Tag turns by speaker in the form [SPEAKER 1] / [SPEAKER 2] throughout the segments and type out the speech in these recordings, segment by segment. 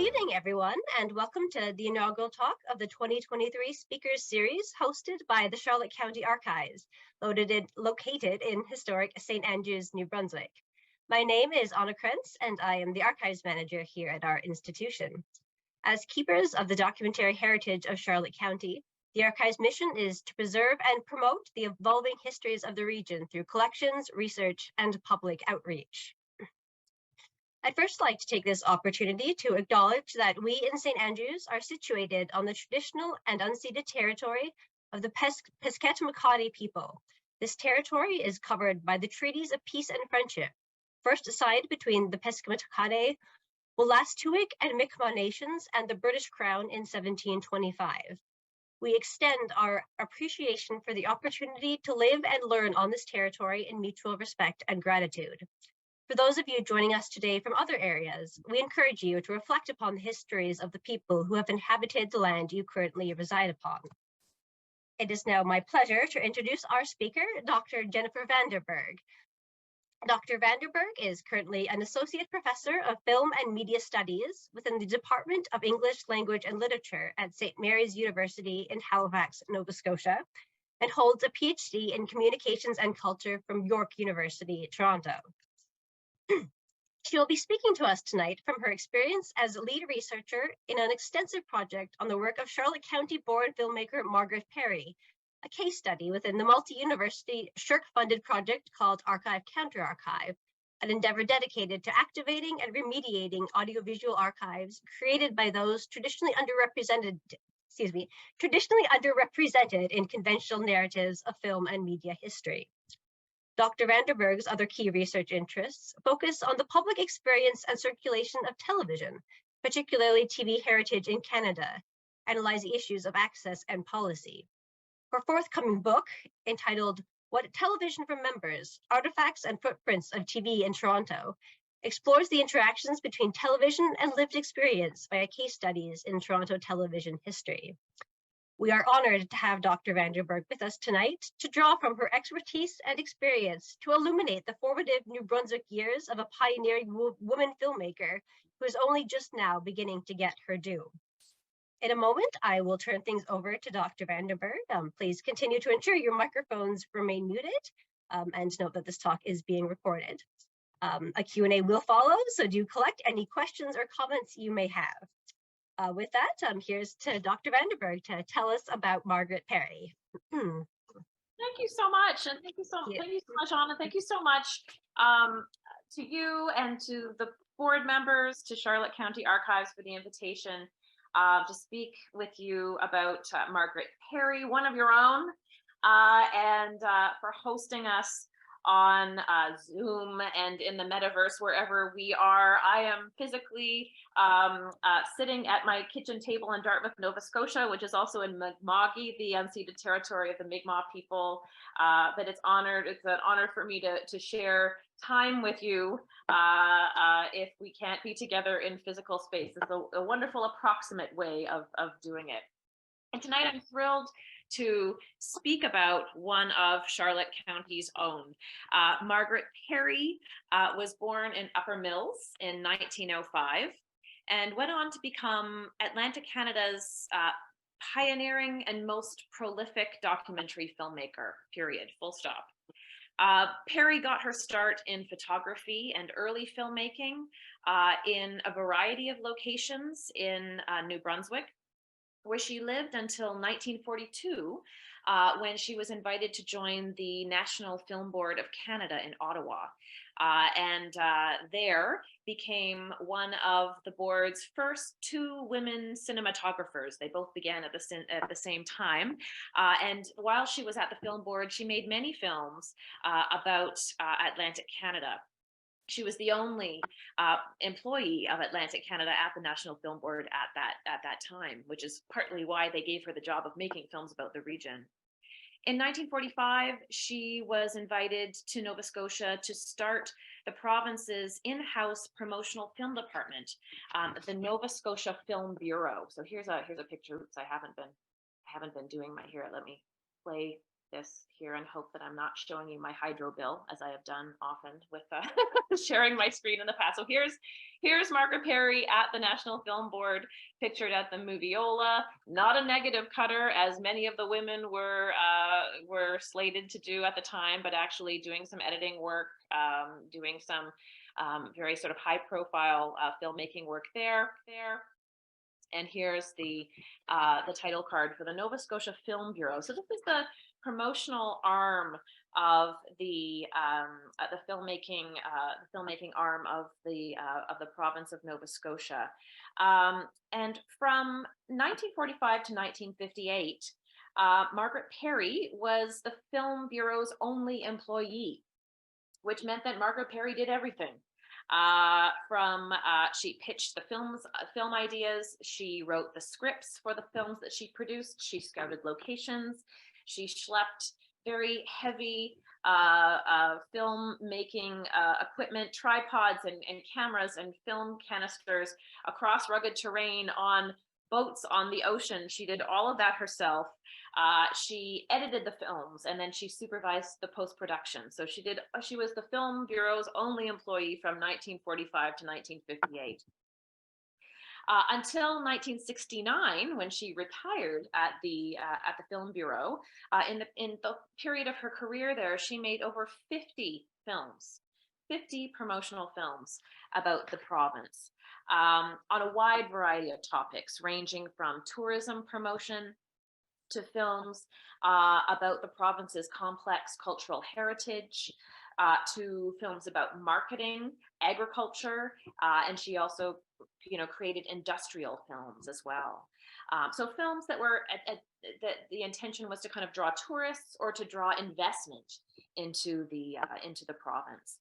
[SPEAKER 1] evening, everyone, and welcome to the inaugural talk of the 2023 Speakers Series hosted by the Charlotte County Archives, located in historic St. Andrews, New Brunswick. My name is Anna Krentz, and I am the Archives Manager here at our institution. As keepers of the documentary heritage of Charlotte County, the Archives' mission is to preserve and promote the evolving histories of the region through collections, research, and public outreach. I'd first like to take this opportunity to acknowledge that we in St. Andrews are situated on the traditional and unceded territory of the Pescatamaquoddy people. This territory is covered by the Treaties of Peace and Friendship, first signed between the Pescatamaquoddy, Wolastoqiyik, and Mi'kmaq nations and the British Crown in 1725. We extend our appreciation for the opportunity to live and learn on this territory in mutual respect and gratitude. For those of you joining us today from other areas, we encourage you to reflect upon the histories of the people who have inhabited the land you currently reside upon. It is now my pleasure to introduce our speaker, Dr. Jennifer VanderBurgh. Dr. VanderBurgh is currently an Associate Professor of Film and Media Studies within the Department of English Language and Literature at St. Mary's University in Halifax, Nova Scotia, and holds a PhD in Communications and Culture from York University, Toronto. She will be speaking to us tonight from her experience as a lead researcher in an extensive project on the work of Charlotte-County-born filmmaker Margaret Perry, a case study within the multi-university SSHRC-funded project called Archive Counter-Archive, an endeavor dedicated to activating and remediating audiovisual archives created by those traditionally underrepresented in conventional narratives of film and media history. Dr. VanderBurgh's other key research interests focus on the public experience and circulation of television, particularly TV heritage in Canada, analyzing issues of access and policy. Her forthcoming book, entitled What Television Remembers: Artifacts and Footprints of TV in Toronto, explores the interactions between television and lived experience via case studies in Toronto television history. We are honored to have Dr. VanderBurgh with us tonight to draw from her expertise and experience to illuminate the formative New Brunswick years of a pioneering woman filmmaker who is only just now beginning to get her due. In a moment, I will turn things over to Dr. VanderBurgh. Please continue to ensure your microphones remain muted and note that this talk is being recorded. A Q&A will follow, so do collect any questions or comments you may have. With that, here's to Dr. VanderBurgh to tell us about Margaret Perry.
[SPEAKER 2] Thank you so much, and thank you so much, Anna. Thank you so much to you and to the board members, to Charlotte County Archives for the invitation to speak with you about Margaret Perry, one of your own, and for hosting us on Zoom and in the metaverse, wherever we are. I am physically sitting at my kitchen table in Dartmouth, Nova Scotia, which is also in Mi'kmaq, the unceded territory of the Mi'kmaq people. But it's an honor for me to share time with you if we can't be together in physical space. It's a wonderful approximate way of doing it. And tonight I'm thrilled to speak about one of Charlotte County's own. Margaret Perry was born in Upper Mills in 1905 and went on to become Atlantic Canada's pioneering and most prolific documentary filmmaker, period, full stop. Perry got her start in photography and early filmmaking in a variety of locations in New Brunswick, where she lived until 1942, when she was invited to join the National Film Board of Canada in Ottawa, and there became one of the board's first two women cinematographers. They both began at the same time, and while she was at the film board, she made many films about Atlantic Canada. She was the only employee of Atlantic Canada at the National Film Board at that time, which is partly why they gave her the job of making films about the region. In 1945, she was invited to Nova Scotia to start the province's in-house promotional film department, the Nova Scotia Film Bureau. So here's a picture. Oops, I haven't been doing my here. Let me play this here and hope that I'm not showing you my hydro bill, as I have done often with sharing my screen in the past. So here's Margaret Perry at the National Film Board, pictured at the Moviola. Not a negative cutter, as many of the women were slated to do at the time, but actually doing some editing work, doing some very sort of high-profile filmmaking work there. And here's the title card for the Nova Scotia Film Bureau. So this is the promotional arm of the filmmaking arm of the province of Nova Scotia. And from 1945 to 1958, Margaret Perry was the Film Bureau's only employee, which meant that Margaret Perry did everything. She pitched the film ideas, she wrote the scripts for the films that she produced, she scouted locations, she schlepped very heavy filmmaking equipment, tripods and cameras and film canisters across rugged terrain on boats on the ocean. She did all of that herself. She edited the films, and then she supervised the post-production. So she was the Film Bureau's only employee from 1945 to 1958. Until 1969, when she retired at the Film Bureau. In the period of her career there, she made over 50 films, 50 promotional films about the province, on a wide variety of topics, ranging from tourism promotion to films about the province's complex cultural heritage, to films about marketing, agriculture, and she also, created industrial films as well. So films that were that the intention was to kind of draw tourists or to draw investment into the province.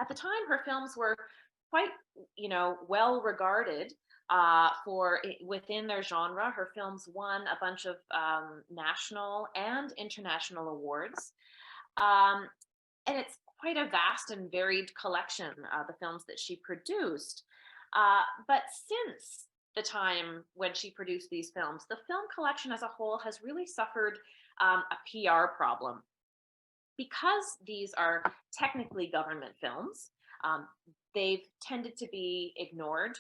[SPEAKER 2] At the time, her films were quite, well regarded within their genre. Her films won a bunch of national and international awards. And it's quite a vast and varied collection, the films that she produced. But since the time when she produced these films, the film collection as a whole has really suffered a PR problem. Because these are technically government films, they've tended to be ignored,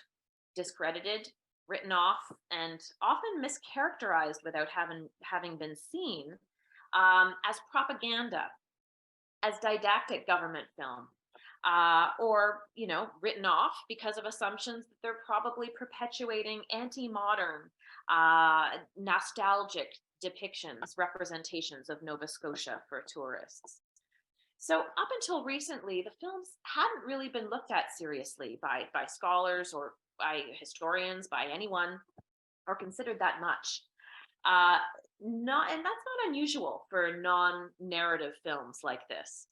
[SPEAKER 2] discredited, written off, and often mischaracterized without having been seen as propaganda, as didactic government film, or written off because of assumptions that they're probably perpetuating anti-modern, nostalgic depictions, representations of Nova Scotia for tourists. So up until recently, the films hadn't really been looked at seriously by scholars or by historians, by anyone, or considered that much. And that's not unusual for non-narrative films like this,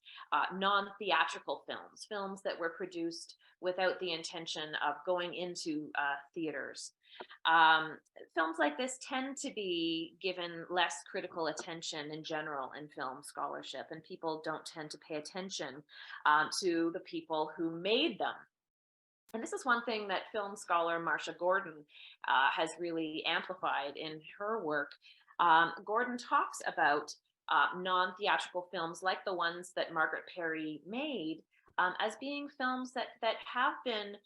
[SPEAKER 2] non-theatrical films that were produced without the intention of going into theaters. Films like this tend to be given less critical attention in general in film scholarship, and people don't tend to pay attention to the people who made them. And this is one thing that film scholar Marcia Gordon has really amplified in her work. Gordon talks about non-theatrical films like the ones that Margaret Perry made as being films that have been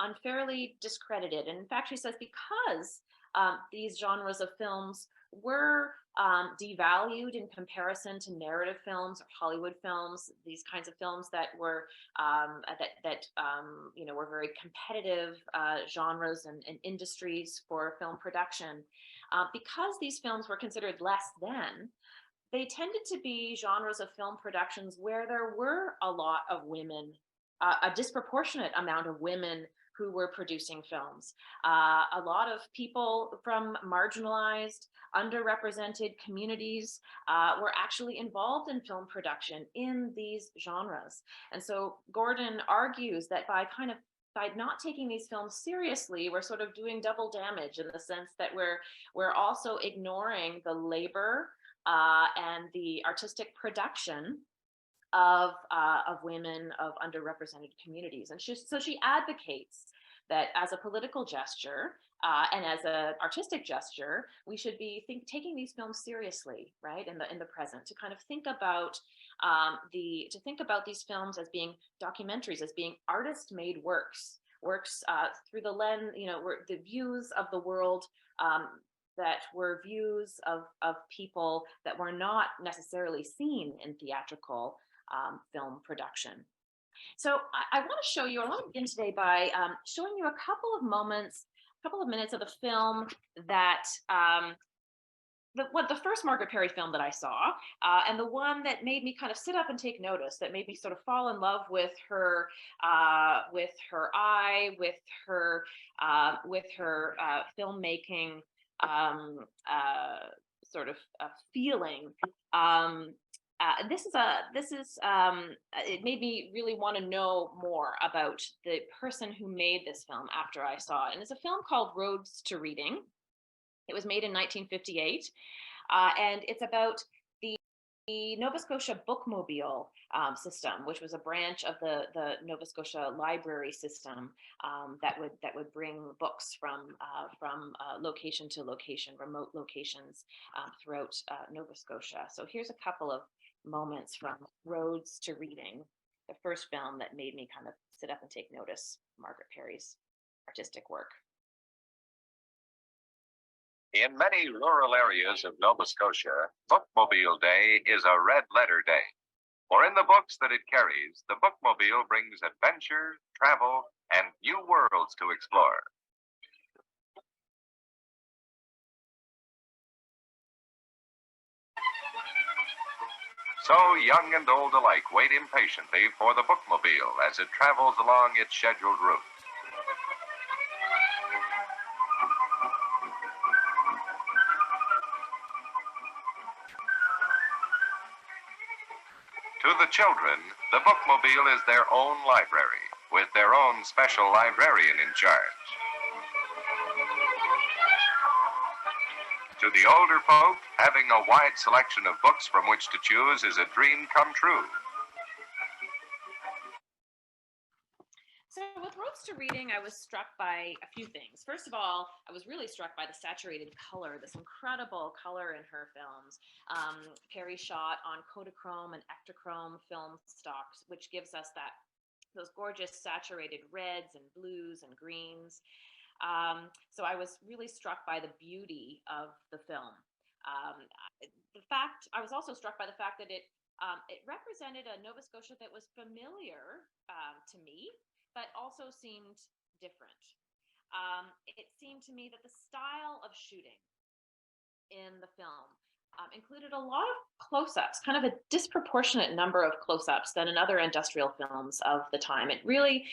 [SPEAKER 2] unfairly discredited. And in fact, she says because these genres of films were devalued in comparison to narrative films or Hollywood films, these kinds of films that were were very competitive genres and industries for film production. Because these films were considered less than, they tended to be genres of film productions where there were a lot of women, a disproportionate amount of women who were producing films. A lot of people from marginalized, underrepresented communities were actually involved in film production in these genres. And so Gordon argues that by not taking these films seriously, we're sort of doing double damage in the sense that we're also ignoring the labor and the artistic production of women of underrepresented communities. And so she advocates that as a political gesture and as an artistic gesture, we should be taking these films seriously, right? In the present, to kind of think about these films as being documentaries, as being artist-made works through the lens, the views of the world that were views of people that were not necessarily seen in theatrical film production. So I want to begin today by showing you a couple of minutes of the film that the first Margaret Perry film that I saw, and the one that made me kind of sit up and take notice, that made me sort of fall in love with her eye, with her filmmaking sort of feeling. It made me really want to know more about the person who made this film after I saw it. And it's a film called Roads to Reading. It was made in 1958, and it's about the Nova Scotia bookmobile system, which was a branch of the Nova Scotia library system that would bring books from location to location, remote locations throughout Nova Scotia. So here's a couple of moments from Roads to Reading, the first film that made me kind of sit up and take notice of Margaret Perry's artistic work.
[SPEAKER 3] In many rural areas of Nova Scotia, Bookmobile Day is a red letter day. For in the books that it carries, the bookmobile brings adventure, travel, and new worlds to explore. So young and old alike wait impatiently for the bookmobile as it travels along its scheduled route. To the children, the bookmobile is their own library, with their own special librarian in charge. To the older folk, having a wide selection of books from which to choose is a dream come true.
[SPEAKER 2] So with Roads to Reading, I was struck by a few things. First of all, I was really struck by the saturated color, this incredible color in her films. Perry shot on Kodachrome and Ektachrome film stocks, which gives us those gorgeous saturated reds and blues and greens. So I was really struck by the beauty of the film. I was also struck by the fact that it represented a Nova Scotia that was familiar to me, but also seemed different. It seemed to me that the style of shooting in the film included a lot of close-ups, kind of a disproportionate number of close-ups than in other industrial films of the time. It really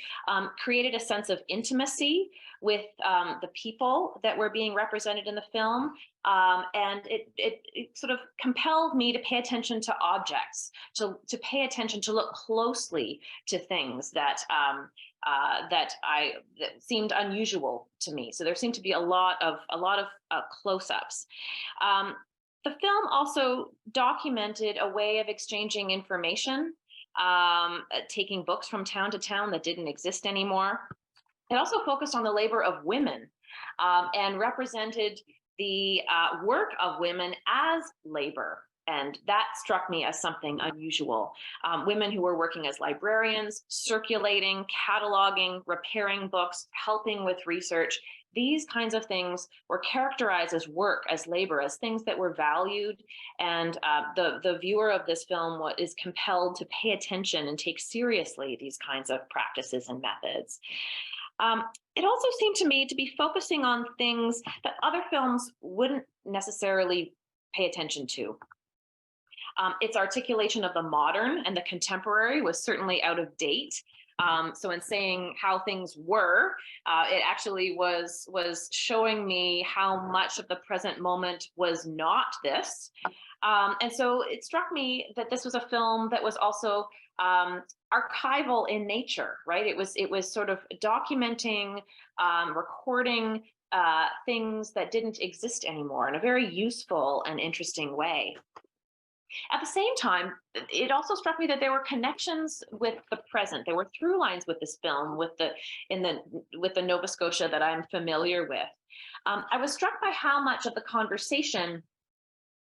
[SPEAKER 2] created a sense of intimacy with the people that were being represented in the film, and it sort of compelled me to pay attention to objects, to pay attention, to look closely to things that seemed unusual to me. So there seemed to be a lot of close-ups. The film also documented a way of exchanging information, taking books from town to town that didn't exist anymore. It also focused on the labor of women and represented the work of women as labor. And that struck me as something unusual. Women who were working as librarians, circulating, cataloging, repairing books, helping with research. These kinds of things were characterized as work, as labor, as things that were valued. And the viewer of this film is compelled to pay attention and take seriously these kinds of practices and methods. It also seemed to me to be focusing on things that other films wouldn't necessarily pay attention to. Its articulation of the modern and the contemporary was certainly out of date. So in saying how things were, it actually was showing me how much of the present moment was not this. And so it struck me that this was a film that was also archival in nature, right? It was sort of documenting, recording things that didn't exist anymore in a very useful and interesting way. At the same time, it also struck me that there were connections with the present. There were through lines with this film, with the Nova Scotia that I'm familiar with. I was struck by how much of the conversation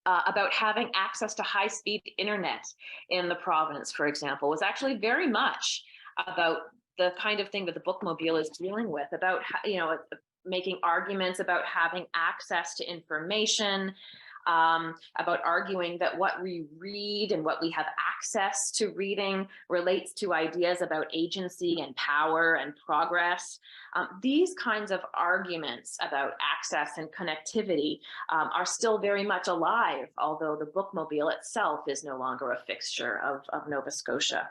[SPEAKER 2] about having access to high-speed internet in the province, for example, was actually very much about the kind of thing that the bookmobile is dealing with, about, you know, making arguments about having access to information, about arguing that what we read and what we have access to reading relates to ideas about agency and power and progress. These kinds of arguments about access and connectivity are still very much alive, although the bookmobile itself is no longer a fixture of Nova Scotia.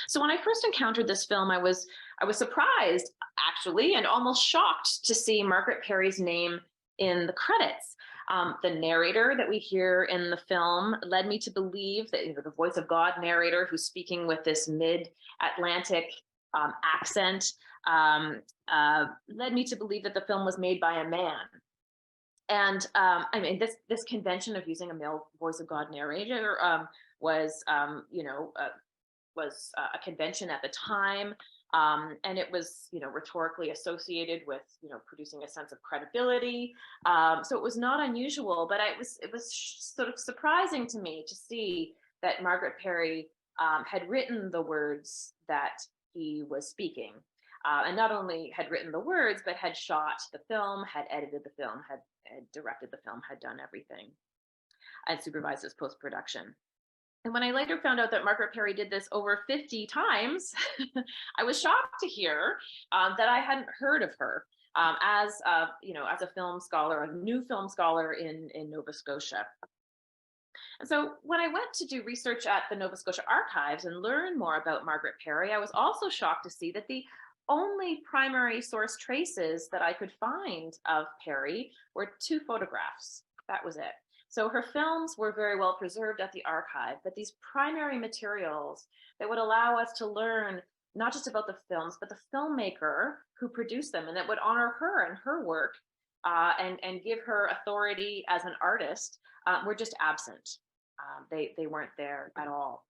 [SPEAKER 2] So when I first encountered this film, I was surprised, actually, and almost shocked to see Margaret Perry's name in the credits. The narrator that we hear in the film led me to believe that, you know, the voice of God narrator who's speaking with this mid-Atlantic accent led me to believe that the film was made by a man. And I mean, this convention of using a male voice of God narrator was a convention at the time. And it was, you know, rhetorically associated with, you know, producing a sense of credibility. So it was not unusual, but it was sort of surprising to me to see that Margaret Perry had written the words that he was speaking. And not only had written the words, but had shot the film, had edited the film, had directed the film, had done everything, and supervised its post-production. And when I later found out that Margaret Perry did this over 50 times, I was shocked to hear that I hadn't heard of her as a film scholar, a new film scholar in Nova Scotia. And so when I went to do research at the Nova Scotia Archives and learn more about Margaret Perry, I was also shocked to see that the only primary source traces that I could find of Perry were 2 photographs. That was it. So her films were very well preserved at the archive, but these primary materials that would allow us to learn not just about the films, but the filmmaker who produced them, and that would honor her and her work and give her authority as an artist, were just absent. They weren't there at all.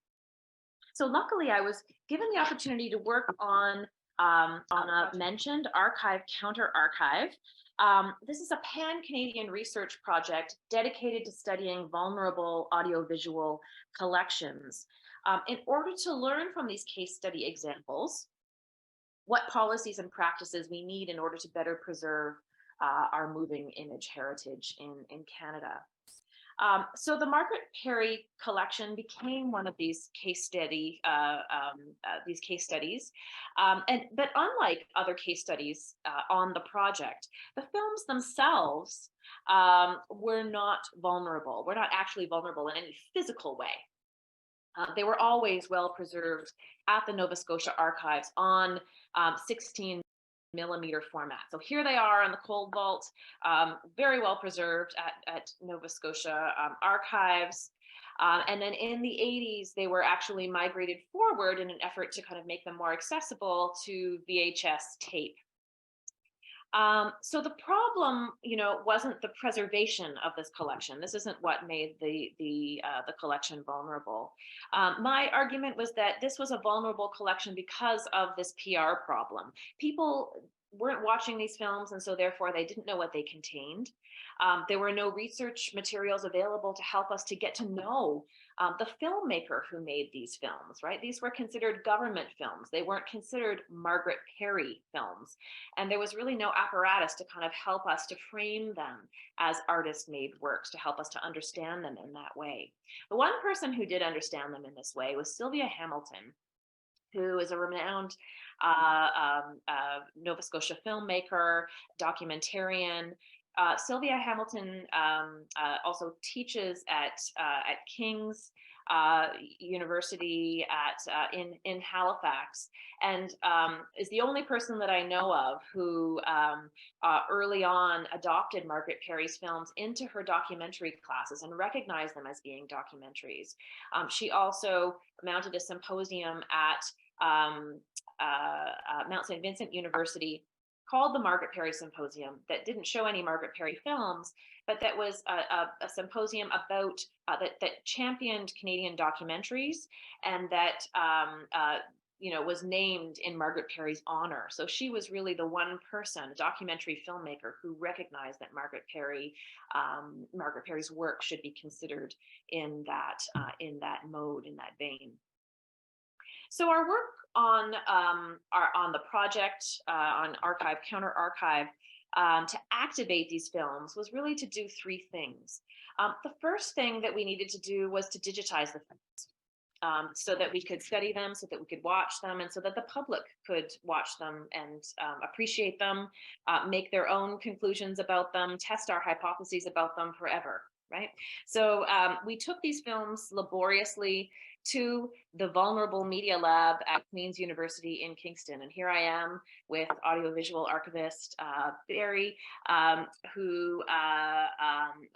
[SPEAKER 2] So luckily, I was given the opportunity to work on a mentioned archive counter-archive. This is a pan-Canadian research project dedicated to studying vulnerable audiovisual collections. In order to learn from these case study examples, what policies and practices we need in order to better preserve our moving image heritage in Canada. So the Margaret Perry collection became one of these case studies. But unlike other case studies on the project, the films themselves were not vulnerable. Were not actually vulnerable in any physical way. They were always well preserved at the Nova Scotia Archives on 16mm format. So here they are in the cold vault, very well preserved at Nova Scotia Archives. And then in the 80s, they were actually migrated forward in an effort to kind of make them more accessible to VHS tape. So the problem, wasn't the preservation of this collection. This isn't what made the collection vulnerable. My argument was that this was a vulnerable collection because of this PR problem. People weren't watching these films, and so therefore they didn't know what they contained. There were no research materials available to help us to get to know the filmmaker who made these films, right? These were considered government films. They weren't considered Margaret Perry films. And there was really no apparatus to kind of help us to frame them as artist-made works, to help us to understand them in that way. The one person who did understand them in this way was Sylvia Hamilton, who is a renowned Nova Scotia filmmaker, documentarian. Sylvia Hamilton also teaches at King's University in Halifax, and is the only person that I know of who early on adopted Margaret Perry's films into her documentary classes and recognized them as being documentaries. She also mounted a symposium at Mount St. Vincent University called the Margaret Perry Symposium, that didn't show any Margaret Perry films, but that was a symposium about that championed Canadian documentaries, and that was named in Margaret Perry's honor. So she was really the one person, a documentary filmmaker, who recognized that Margaret Perry's work should be considered in that mode, in that vein. So our work on the project, on Archive, Counter Archive, to activate these films was really to do three things. The first thing that we needed to do was to digitize the films, so that we could study them, so that we could watch them, and so that the public could watch them and appreciate them, make their own conclusions about them, test our hypotheses about them forever, right? So we took these films laboriously to the Vulnerable Media Lab at Queen's University in Kingston. And here I am with audiovisual archivist Barry, who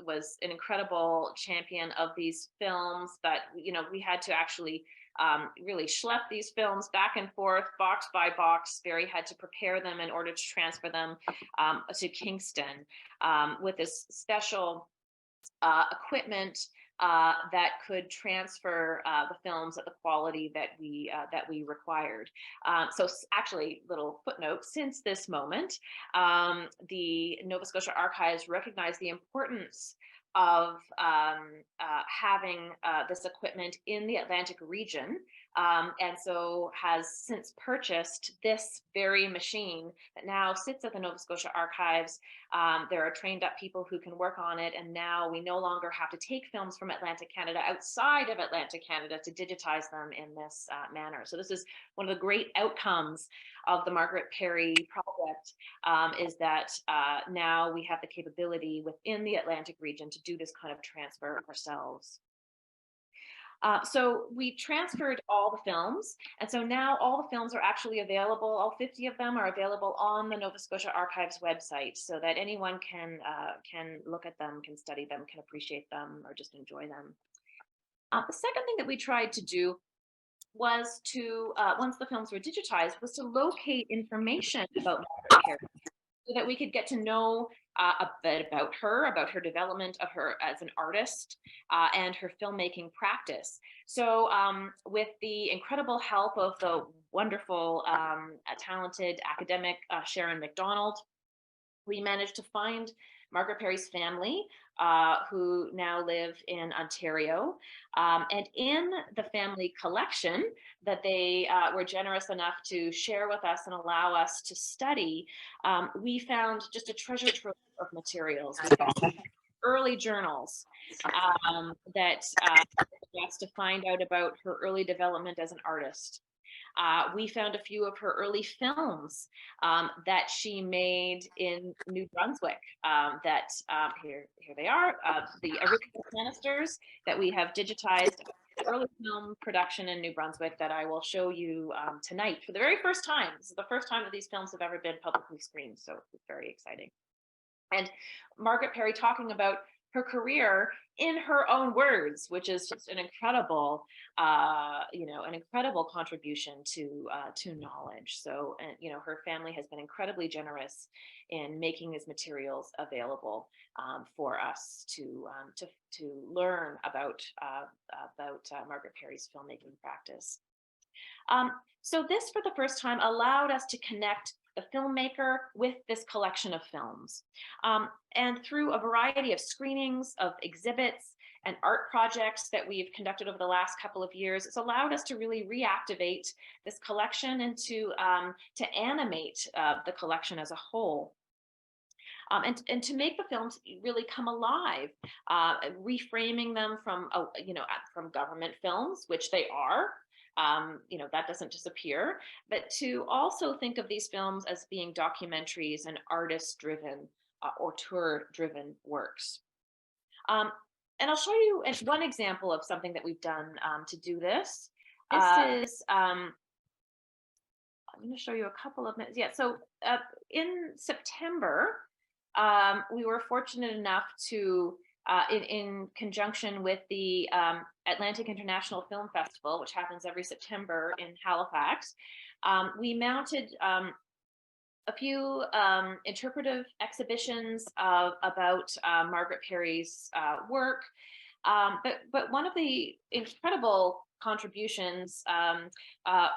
[SPEAKER 2] was an incredible champion of these films. But we had to actually really schlep these films back and forth, box by box. Barry had to prepare them in order to transfer them to Kingston with this special equipment that could transfer the films at the quality that we required. So actually, little footnote, since this moment, the Nova Scotia Archives recognized the importance of having this equipment in the Atlantic region, and so has since purchased this very machine that now sits at the Nova Scotia Archives. There are trained up people who can work on it, and now we no longer have to take films from Atlantic Canada outside of Atlantic Canada to digitize them in this manner. So this is one of the great outcomes of the Margaret Perry project, is that now we have the capability within the Atlantic region to do this kind of transfer ourselves. So we transferred all the films, and so now all the films are actually available. All 50 of them are available on the Nova Scotia Archives website, so that anyone can look at them, can study them, can appreciate them, or just enjoy them. The second thing that we tried to do was to, once the films were digitized, was to locate information about Margaret Perry, so that we could get to know a bit about her development of her as an artist, and her filmmaking practice. So with the incredible help of the wonderful, talented academic Sharon McDonald, we managed to find Margaret Perry's family, who now live in Ontario. And in the family collection that they were generous enough to share with us and allow us to study, we found just a treasure trove of materials. We found early journals that us to find out about her early development as an artist. We found a few of her early films that she made in New Brunswick. Here they are, the original canisters that we have digitized, early film production in New Brunswick that I will show you tonight for the very first time. This is the first time that these films have ever been publicly screened, so it's very exciting. And Margaret Perry talking about her career in her own words, which is just an incredible, an incredible contribution to knowledge. So, her family has been incredibly generous in making these materials available for us to learn about Margaret Perry's filmmaking practice. So this, for the first time, allowed us to connect the filmmaker with this collection of films. And through a variety of screenings, of exhibits, and art projects that we've conducted over the last couple of years, it's allowed us to really reactivate this collection and to animate the collection as a whole. And to make the films really come alive, reframing them from government films, which they are. That doesn't disappear, but to also think of these films as being documentaries and artist-driven, auteur-driven works. And I'll show you one example of something that we've done to do this. I'm going to show you a couple of minutes. Yeah, so in September, we were fortunate enough to, in conjunction with the Atlantic International Film Festival, which happens every September in Halifax, we mounted a few interpretive exhibitions about Margaret Perry's work. But one of the incredible contributions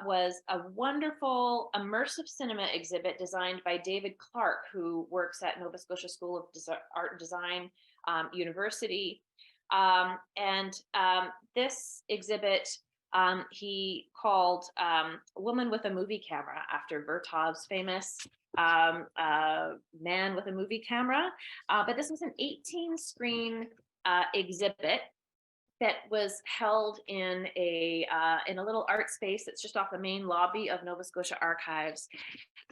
[SPEAKER 2] was a wonderful immersive cinema exhibit designed by David Clark, who works at Nova Scotia School of Art and Design University. This exhibit he called Woman with a Movie Camera, after Vertov's famous Man with a Movie Camera. But this was an 18-screen exhibit that was held in a little art space that's just off the main lobby of Nova Scotia Archives.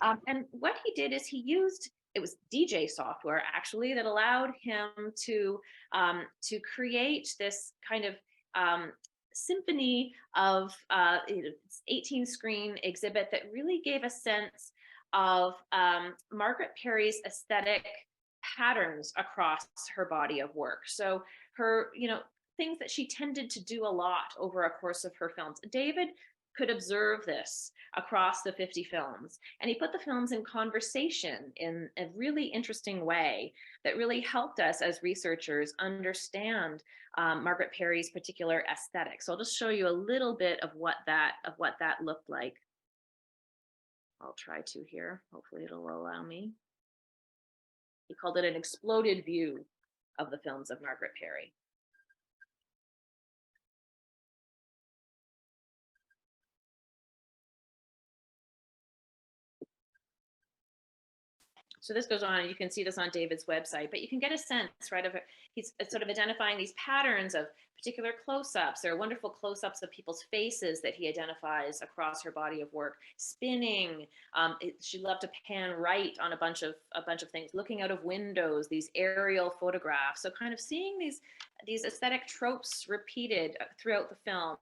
[SPEAKER 2] And what he did is he used, it was DJ software actually, that allowed him to create this kind of symphony of 18-screen exhibit that really gave a sense of Margaret Perry's aesthetic patterns across her body of work. So her, things that she tended to do a lot over a course of her films. David could observe this across the 50 films, and he put the films in conversation in a really interesting way that really helped us as researchers understand Margaret Perry's particular aesthetic. So I'll just show you a little bit of what that looked like. I'll try to here. Hopefully it'll allow me. He called it an exploded view of the films of Margaret Perry. So this goes on, and you can see this on David's website, but you can get a sense, right, of he's sort of identifying these patterns of particular close-ups. There are wonderful close-ups of people's faces that he identifies across her body of work. Spinning, she loved to pan right on a bunch of things, looking out of windows, these aerial photographs. So kind of seeing these aesthetic tropes repeated throughout the film.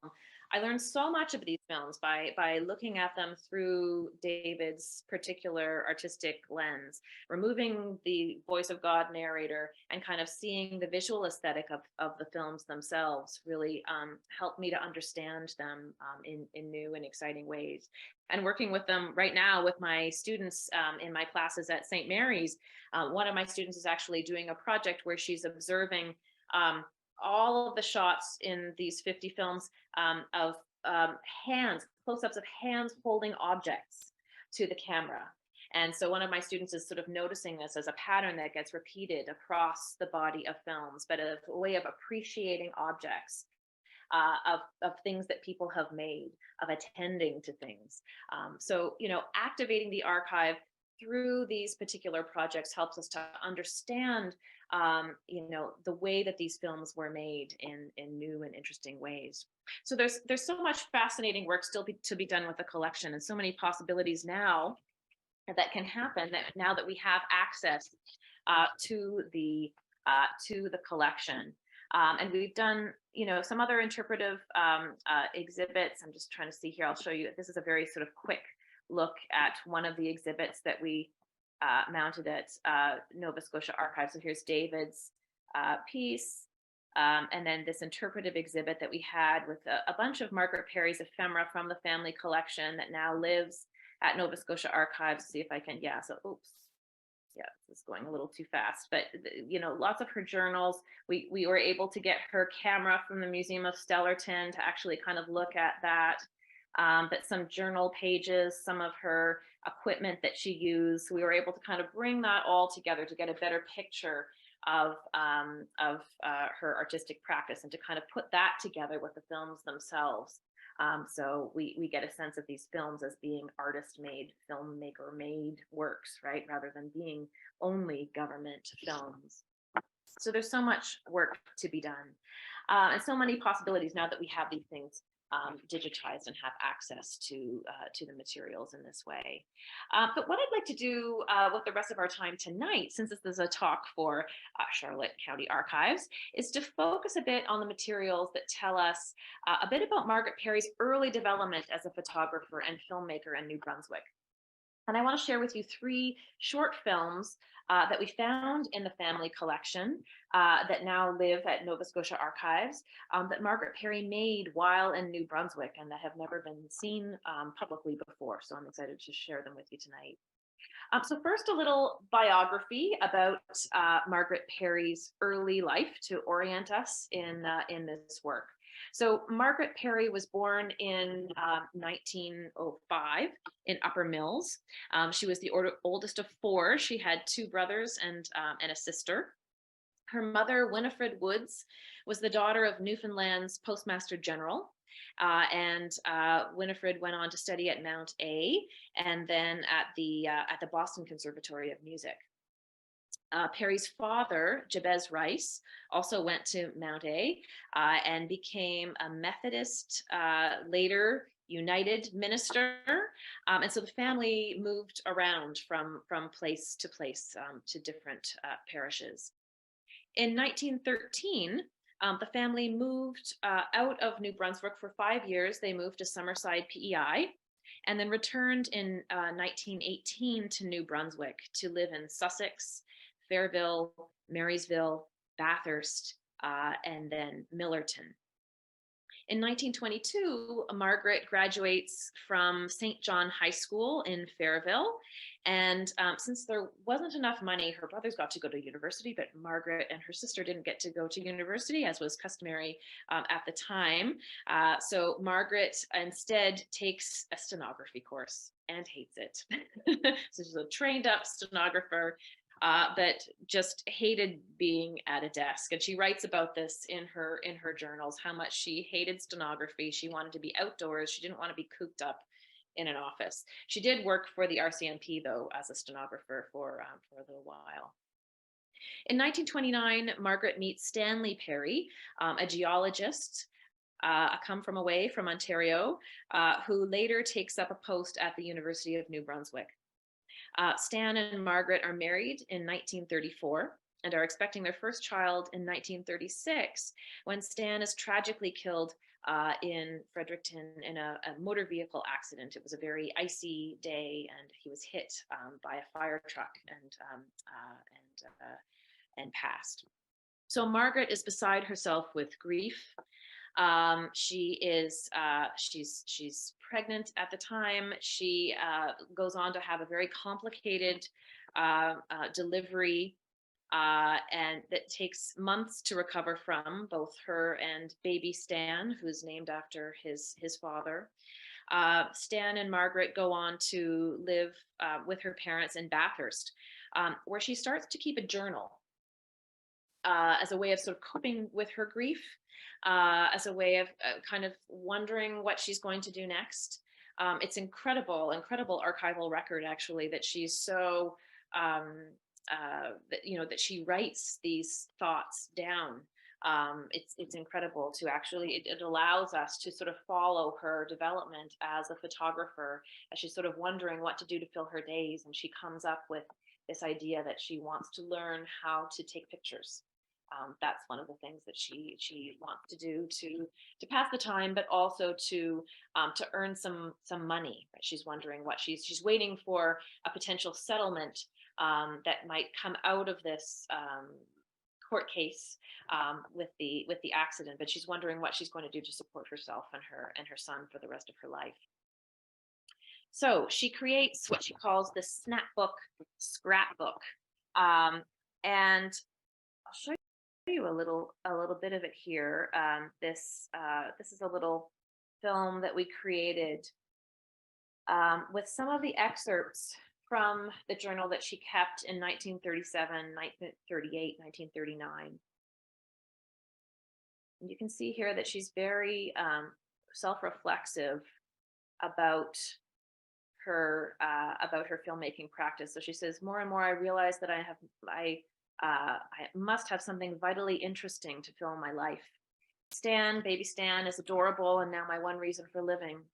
[SPEAKER 2] I learned so much of these films by looking at them through David's particular artistic lens, removing the voice of God narrator and kind of seeing the visual aesthetic of the films themselves really helped me to understand them in new and exciting ways. And working with them right now with my students in my classes at St. Mary's, one of my students is actually doing a project where she's observing all of the shots in these 50 films of hands, close-ups of hands holding objects to the camera. And so one of my students is sort of noticing this as a pattern that gets repeated across the body of films, but a way of appreciating objects, of things that people have made, of attending to things. So, activating the archive through these particular projects helps us to understand the way that these films were made in new and interesting ways. So there's so much fascinating work still to be done with the collection, and so many possibilities now that can happen now that we have access to the collection. And we've done, some other interpretive exhibits. I'm just trying to see here. I'll show you. This is a very sort of quick look at one of the exhibits that we mounted at Nova Scotia Archives. So here's David's piece, and then this interpretive exhibit that we had with a bunch of Margaret Perry's ephemera from the family collection that now lives at Nova Scotia Archives. See if I can, so oops. Yeah, this is going a little too fast, but lots of her journals. We were able to get her camera from the Museum of Stellarton to actually kind of look at that. But some journal pages, some of her equipment that she used, we were able to kind of bring that all together to get a better picture of her artistic practice and to kind of put that together with the films themselves. So we get a sense of these films as being artist-made, filmmaker-made works, right? Rather than being only government films. So there's so much work to be done. And so many possibilities now that we have these things digitized and have access to the materials in this way. But what I'd like to do with the rest of our time tonight, since this is a talk for Charlotte County Archives, is to focus a bit on the materials that tell us a bit about Margaret Perry's early development as a photographer and filmmaker in New Brunswick. And I want to share with you 3 short films that we found in the family collection that now live at Nova Scotia Archives that Margaret Perry made while in New Brunswick and that have never been seen publicly before. So I'm excited to share them with you tonight. So first, a little biography about Margaret Perry's early life to orient us in this work. So Margaret Perry was born in 1905 in Upper Mills. She was the oldest of four. She had two brothers and a sister. Her mother, Winifred Woods, was the daughter of Newfoundland's Postmaster General. And Winifred went on to study at Mount A and then at the Boston Conservatory of Music. Perry's father, Jabez Rice, also went to Mount A and became a Methodist, later United minister. And so the family moved around from place to place to different parishes. In 1913, the family moved out of New Brunswick for 5 years. They moved to Summerside, PEI, and then returned in 1918 to New Brunswick to live in Sussex, Fairville, Marysville, Bathurst, and then Millerton. In 1922, Margaret graduates from St. John High School in Fairville. And since there wasn't enough money, her brothers got to go to university, but Margaret and her sister didn't get to go to university, as was customary at the time. So Margaret instead takes a stenography course and hates it. So she's a trained up stenographer, but just hated being at a desk. And she writes about this in her journals, how much she hated stenography. She wanted to be outdoors. She didn't want to be cooped up in an office. She did work for the RCMP, though, as a stenographer for a little while. In 1929, Margaret meets Stanley Perry, a geologist, come from away from Ontario, who later takes up a post at the University of New Brunswick. Stan and Margaret are married in 1934 and are expecting their first child in 1936 when Stan is tragically killed in Fredericton in a motor vehicle accident. It was a very icy day, and he was hit by a fire truck and passed. So Margaret is beside herself with grief. She's pregnant at the time. She goes on to have a very complicated delivery, and that takes months to recover from, both her and baby Stan, who's named after his father. Stan and Margaret go on to live with her parents in Bathurst, where she starts to keep a journal as a way of sort of coping with her grief, as a way of kind of wondering what she's going to do next. It's incredible archival record, actually, that she's so, that she writes these thoughts down. It's incredible to actually, it allows us to sort of follow her development as a photographer, as she's sort of wondering what to do to fill her days. And she comes up with this idea that she wants to learn how to take pictures. That's one of the things that she wants to do to pass the time, but also to earn some money. Right? She's wondering what she's waiting for a potential settlement that might come out of this court case with the accident, but she's wondering what she's going to do to support herself and her son for the rest of her life. So she creates what she calls the scrapbook, and I'll show you a little bit of it here. This is a little film that we created with some of the excerpts from the journal that she kept in 1937, 1938, 1939. And you can see here that she's very self-reflexive about her filmmaking practice. So she says, more and more I realize that I must have something vitally interesting to fill my life. Baby Stan is adorable and now my one reason for living.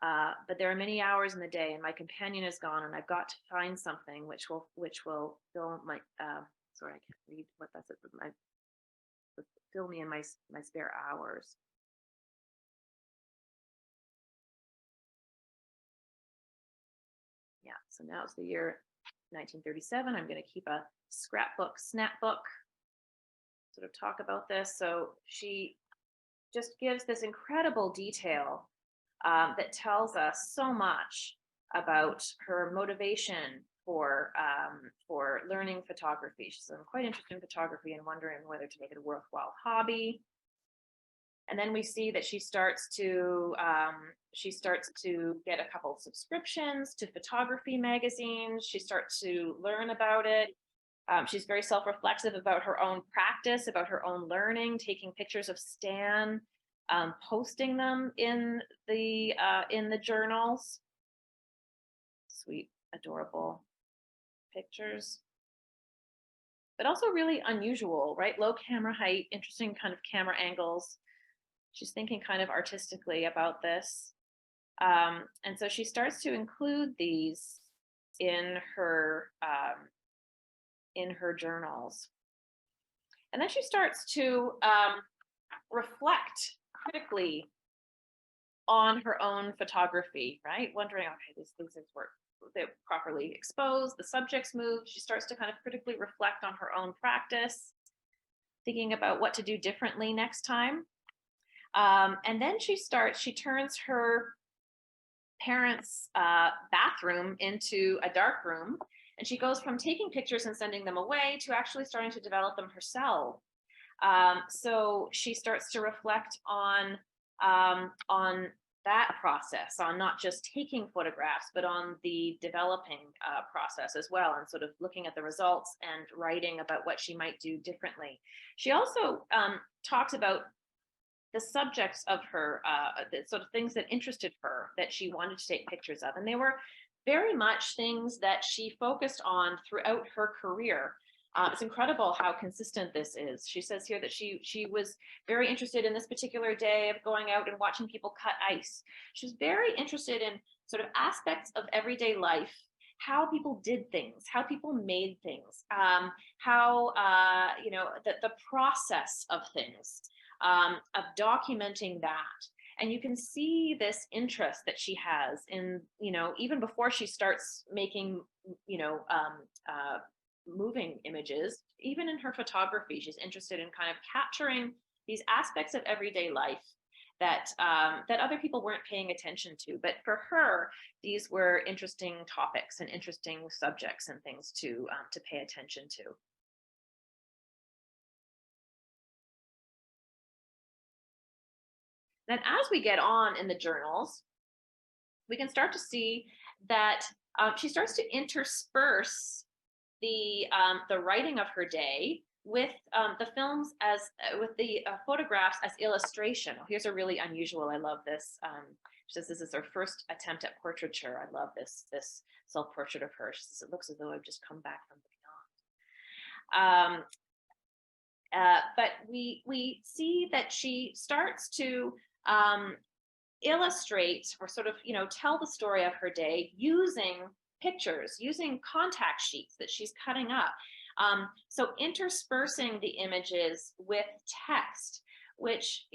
[SPEAKER 2] But there are many hours in the day and my companion is gone, and I've got to find something which will fill my, sorry, I can't read what that's it, fill me in my spare hours. Yeah, so now it's the year 1937. I'm going to keep a snapbook, sort of talk about this. So she just gives this incredible detail that tells us so much about her motivation for learning photography. She said, I'm quite interested in photography and wondering whether to make it a worthwhile hobby. And then we see that she starts to get a couple of subscriptions to photography magazines. She starts to learn about it. She's very self-reflexive about her own practice, about her own learning, taking pictures of Stan, posting them in the journals. Sweet, adorable pictures, but also really unusual, right? Low camera height, interesting kind of camera angles. She's thinking kind of artistically about this. And so she starts to include these in her journals. And then she starts to reflect critically on her own photography, right? Wondering, okay, these things were they properly exposed, the subjects moved. She starts to kind of critically reflect on her own practice, thinking about what to do differently next time. And then she turns her parents' bathroom into a dark room, and she goes from taking pictures and sending them away to actually starting to develop them herself. So she starts to reflect on that process, on not just taking photographs, but on the developing process as well, and sort of looking at the results and writing about what she might do differently. She also talks about the subjects of her, the sort of things that interested her, that she wanted to take pictures of. And they were very much things that she focused on throughout her career. It's incredible how consistent this is. She says here that she was very interested in this particular day of going out and watching people cut ice. She was very interested in sort of aspects of everyday life, how people did things, how people made things, how, the process of things. Of documenting that. And you can see this interest that she has in, even before she starts making, moving images, even in her photography, she's interested in kind of capturing these aspects of everyday life that other people weren't paying attention to. But for her, these were interesting topics and interesting subjects and things to pay attention to. Then as we get on in the journals, we can start to see that she starts to intersperse the writing of her day with the films with the photographs as illustration. Oh, here's a really unusual, I love this. She says this is her first attempt at portraiture. I love this self-portrait of her. She says, it looks as though I've just come back from beyond. But we see that she starts to illustrate or sort of, tell the story of her day using pictures, using contact sheets that she's cutting up. So interspersing the images with text, which,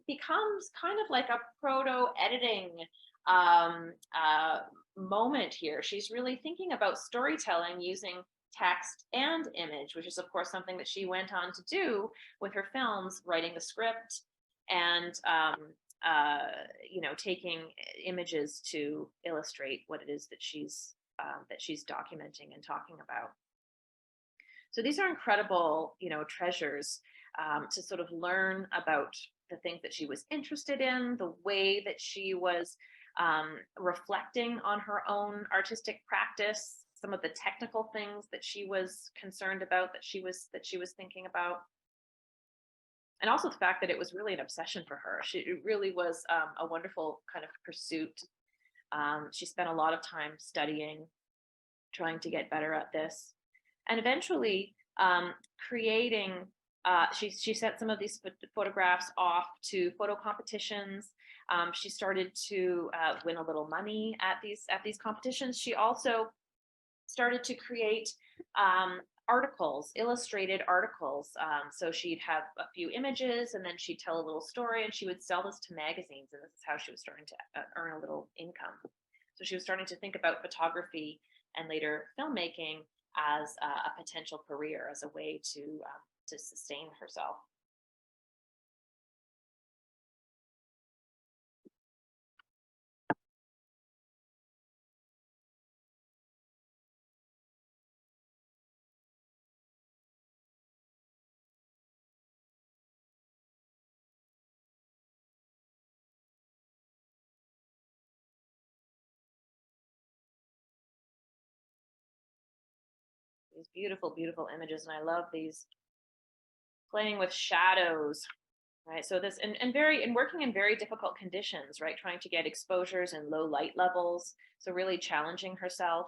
[SPEAKER 2] becomes kind of like a proto-editing moment here. She's really thinking about storytelling using text and image, which is of course something that she went on to do with her films, writing the script and taking images to illustrate what it is that she's documenting and talking about. So these are incredible, treasures to sort of learn about the things that she was interested in, the way that she was reflecting on her own artistic practice, some of the technical things that she was concerned about, that she was thinking about. And also the fact that it was really an obsession for her. It really was a wonderful kind of pursuit. She spent a lot of time studying, trying to get better at this. And eventually creating, she sent some of these photographs off to photo competitions. She started to win a little money at these competitions. She also started to create articles, illustrated articles. So she'd have a few images and then she'd tell a little story and she would sell this to magazines. And this is how she was starting to earn a little income. So she was starting to think about photography and later filmmaking as a potential career, as a way to sustain herself. These beautiful, beautiful images. And I love these playing with shadows, right? So this, and working in very difficult conditions, right? Trying to get exposures and low light levels. So really challenging herself.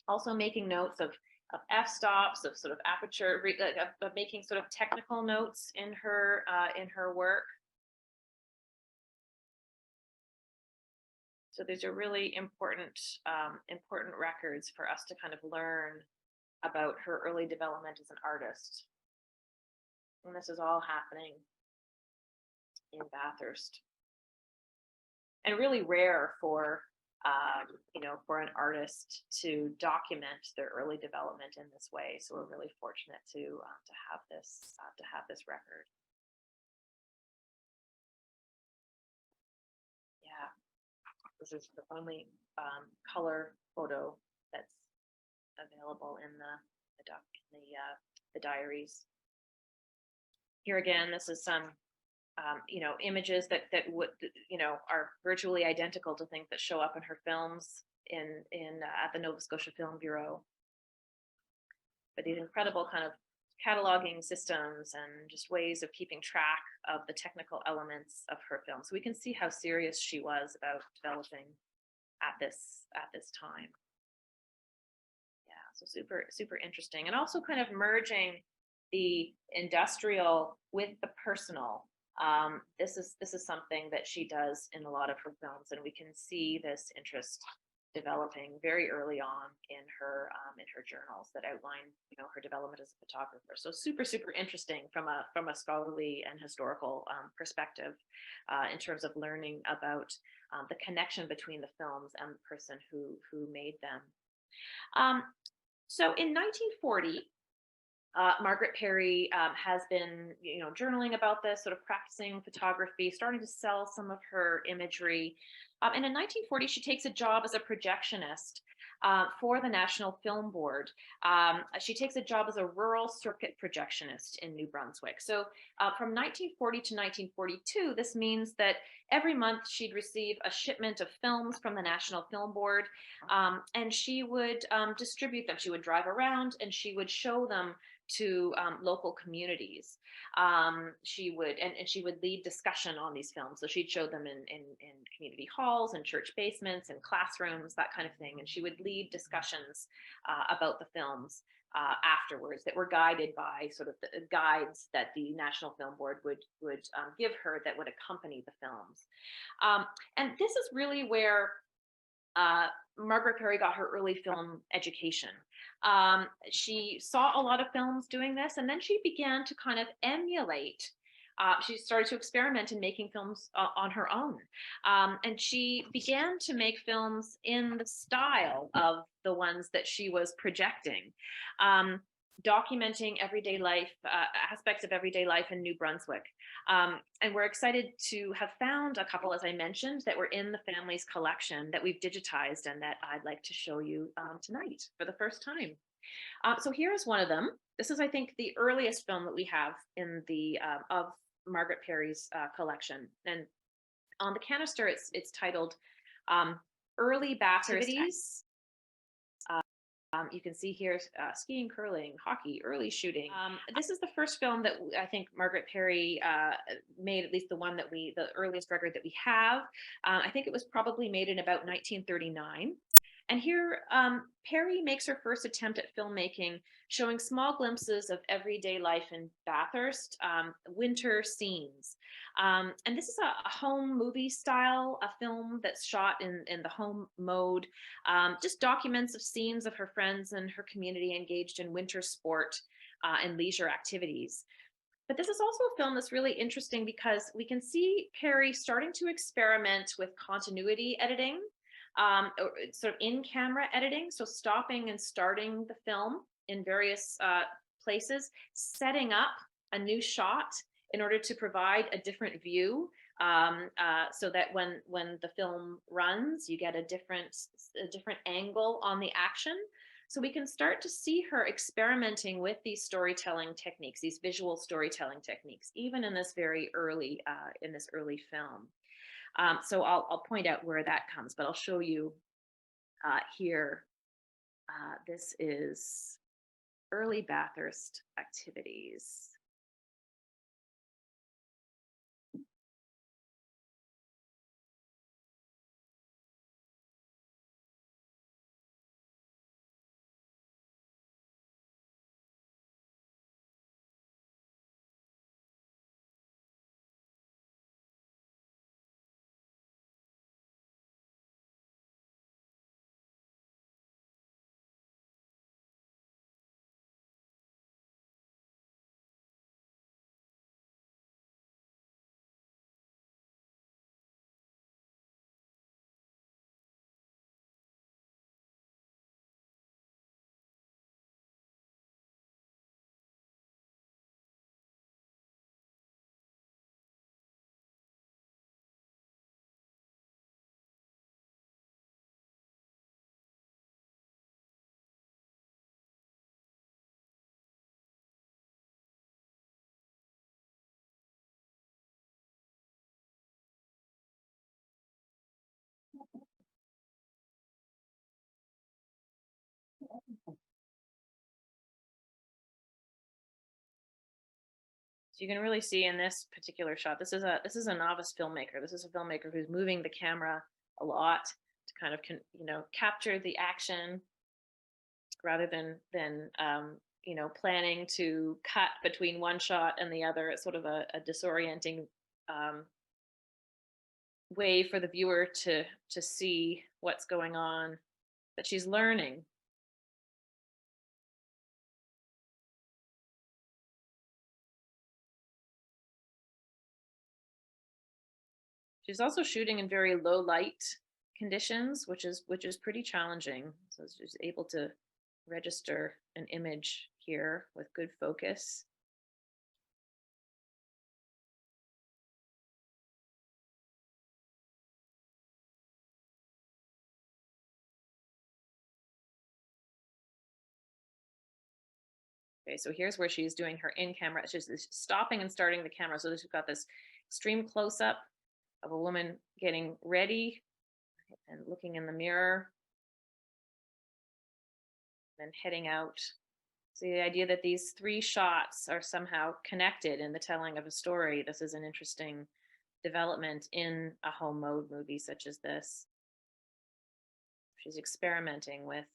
[SPEAKER 2] Also making notes of f-stops, of sort of aperture, of making sort of technical notes in her work. So these are really important records for us to kind of learn about her early development as an artist. And this is all happening in Bathurst. And really rare for for an artist to document their early development in this way. So we're really fortunate to have this record. Yeah, this is the only color photo that's available in the diaries. Here again, this is some images that would are virtually identical to things that show up in her films at the Nova Scotia Film Bureau. But these incredible kind of cataloging systems and just ways of keeping track of the technical elements of her film. So we can see how serious she was about developing at this time. Yeah, so super interesting. And also kind of merging the industrial with the personal. This is something that she does in a lot of her films, and we can see this interest developing very early on in her journals that outline her development as a photographer. So super interesting from a scholarly and historical perspective in terms of learning about the connection between the films and the person who made them. So in 1940. Margaret Perry has been, journaling about this, sort of practicing photography, starting to sell some of her imagery. And in 1940, she takes a job as a projectionist for the National Film Board. She takes a job as a rural circuit projectionist in New Brunswick. So from 1940 to 1942, this means that every month she'd receive a shipment of films from the National Film Board, and she would distribute them. She would drive around and she would show them to local communities. She would lead discussion on these films. So she'd show them in community halls and church basements and classrooms, that kind of thing. And she would lead discussions about the films afterwards that were guided by sort of the guides that the National Film Board would give her that would accompany the films. And this is really where Margaret Perry got her early film education. She saw a lot of films doing this, and then she began to kind of emulate. She started to experiment in making films on her own. And she began to make films in the style of the ones that she was projecting, documenting everyday life, aspects of everyday life in New Brunswick. And we're excited to have found a couple, as I mentioned, that were in the family's collection that we've digitized and that I'd like to show you tonight for the first time. So here is one of them. This is, I think, the earliest film that we have in the of Margaret Perry's collection. And on the canister, it's titled Early Bathurst Activities. You can see here skiing, curling, hockey, early shooting. This is the first film that I think Margaret Perry made, at least the earliest record that we have. I think it was probably made in about 1939. And here, Perry makes her first attempt at filmmaking, showing small glimpses of everyday life in Bathurst, winter scenes. And this is a home movie style, a film that's shot in the home mode, just documents of scenes of her friends and her community engaged in winter sport and leisure activities. But this is also a film that's really interesting because we can see Perry starting to experiment with continuity editing, sort of in-camera editing, so stopping and starting the film in various places, setting up a new shot in order to provide a different view, so that when the film runs, you get a different angle on the action. So we can start to see her experimenting with these storytelling techniques, these visual storytelling techniques, even in this very early film. So I'll point out where that comes, but I'll show you here. This is early Bathurst activities. So you can really see in this particular shot, this is a novice filmmaker. This is a filmmaker who's moving the camera a lot to kind of capture the action rather than planning to cut between one shot and the other. It's sort of a disorienting way for the viewer to see what's going on, but she's learning. She's also shooting in very low light conditions, which is pretty challenging. So she's able to register an image here with good focus. Okay, so here's where she's doing her in-camera. She's stopping and starting the camera. So she's got this extreme close-up of a woman getting ready and looking in the mirror, then heading out. So the idea that these three shots are somehow connected in the telling of a story, this is an interesting development in a home mode movie such as this. She's experimenting with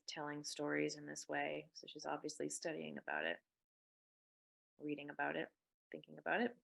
[SPEAKER 2] telling stories in this way. So she's obviously studying about it, reading about it, thinking about it.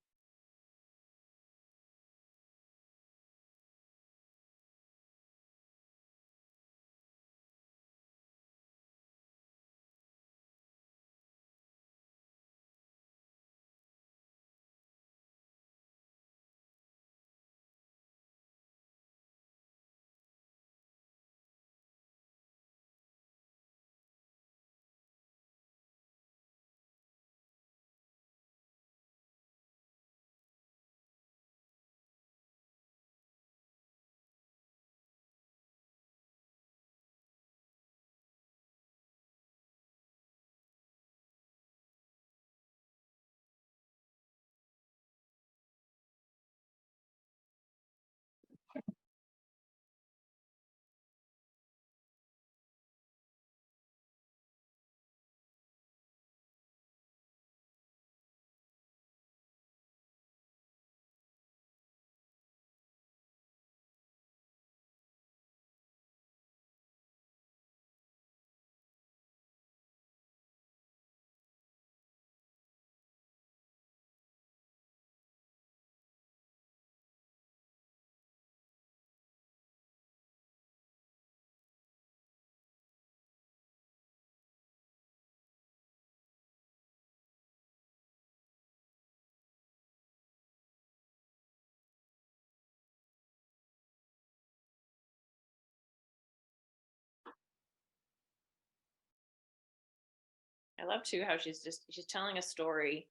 [SPEAKER 2] I love too how she's telling a story,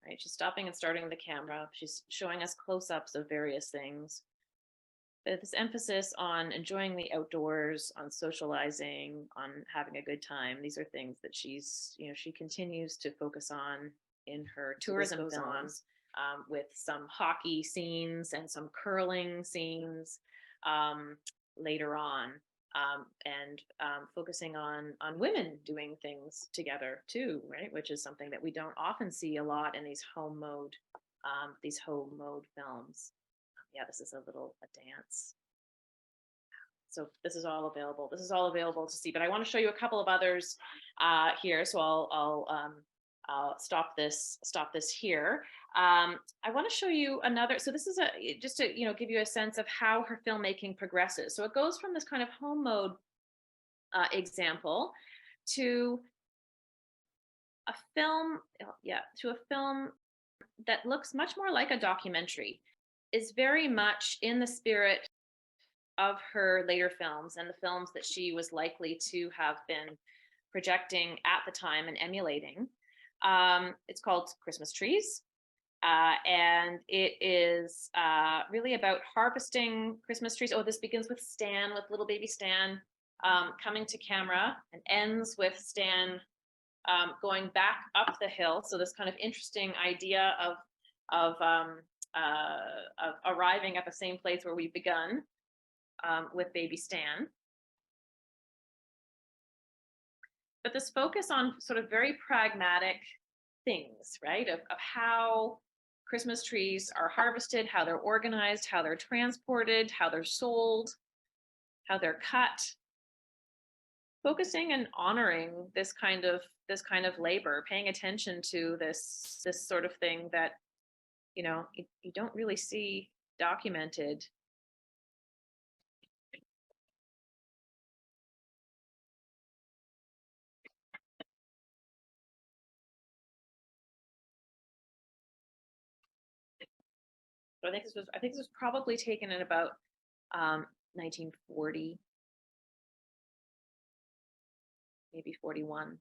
[SPEAKER 2] right? She's stopping and starting the camera. She's showing us close-ups of various things. But this emphasis on enjoying the outdoors, on socializing, on having a good time, these are things that she continues to focus on in her tourism films, with some hockey scenes and some curling scenes later on. and focusing on women doing things together too, right? Which is something that we don't often see a lot in these home mode films. Yeah, this is a dance. So this is all available. This is all available to see, but I want to show you a couple of others here. So I'll stop this here. I want to show you another. So this is just to give you a sense of how her filmmaking progresses. So it goes from this kind of home mode example to a film, that looks much more like a documentary, is very much in the spirit of her later films and the films that she was likely to have been projecting at the time and emulating. It's called Christmas Trees. And it is really about harvesting Christmas trees. Oh, this begins with Stan, with little baby Stan coming to camera, and ends with Stan going back up the hill. So this kind of interesting idea of arriving at the same place where we've begun with baby Stan. But this focus on sort of very pragmatic things, right? Of how Christmas trees are harvested, how they're organized, how they're transported, how they're sold, how they're cut. Focusing and honoring this kind of labor, paying attention to this sort of thing that you don't really see documented. So I think this was probably taken in about 1940, maybe 41.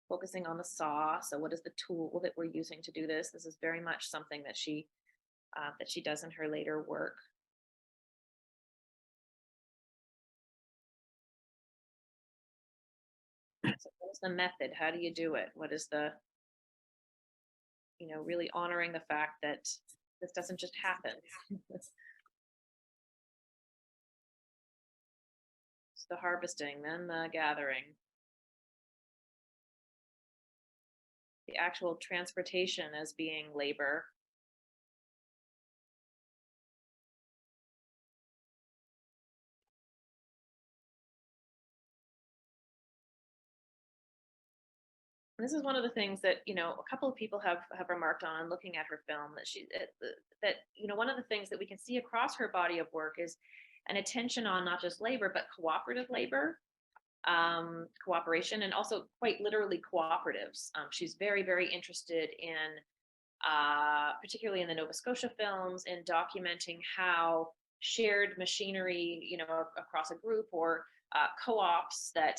[SPEAKER 2] Focusing on the saw. So what is the tool that we're using to do this? This is very much something that she does in her later work. So what is the method? How do you do it? What is the, really honoring the fact that this doesn't just happen. It's the harvesting, then the gathering, the actual transportation as being labor. And this is one of the things that a couple of people have remarked on looking at her film, that one of the things that we can see across her body of work is an attention on not just labor but cooperative labor, cooperation, and also quite literally cooperatives. She's very, very interested in, particularly in the Nova Scotia films, in documenting how shared machinery, across a group, or co-ops that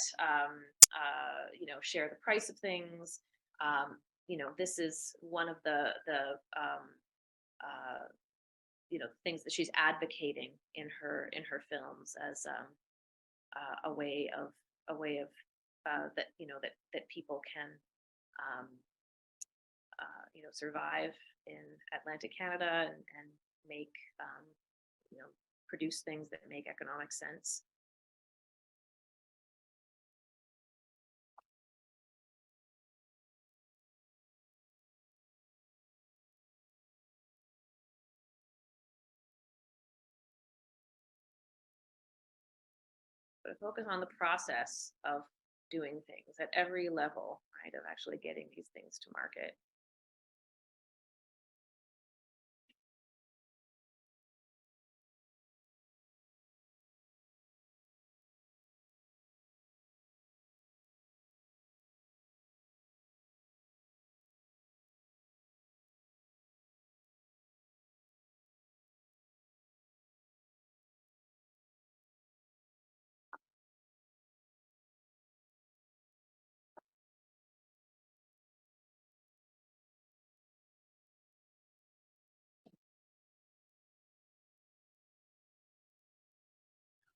[SPEAKER 2] share the price of things. This is one of the things that she's advocating in her films as a way of that people can survive in Atlantic Canada and make produce things that make economic sense. But focus on the process of doing things at every level, right, of actually getting these things to market.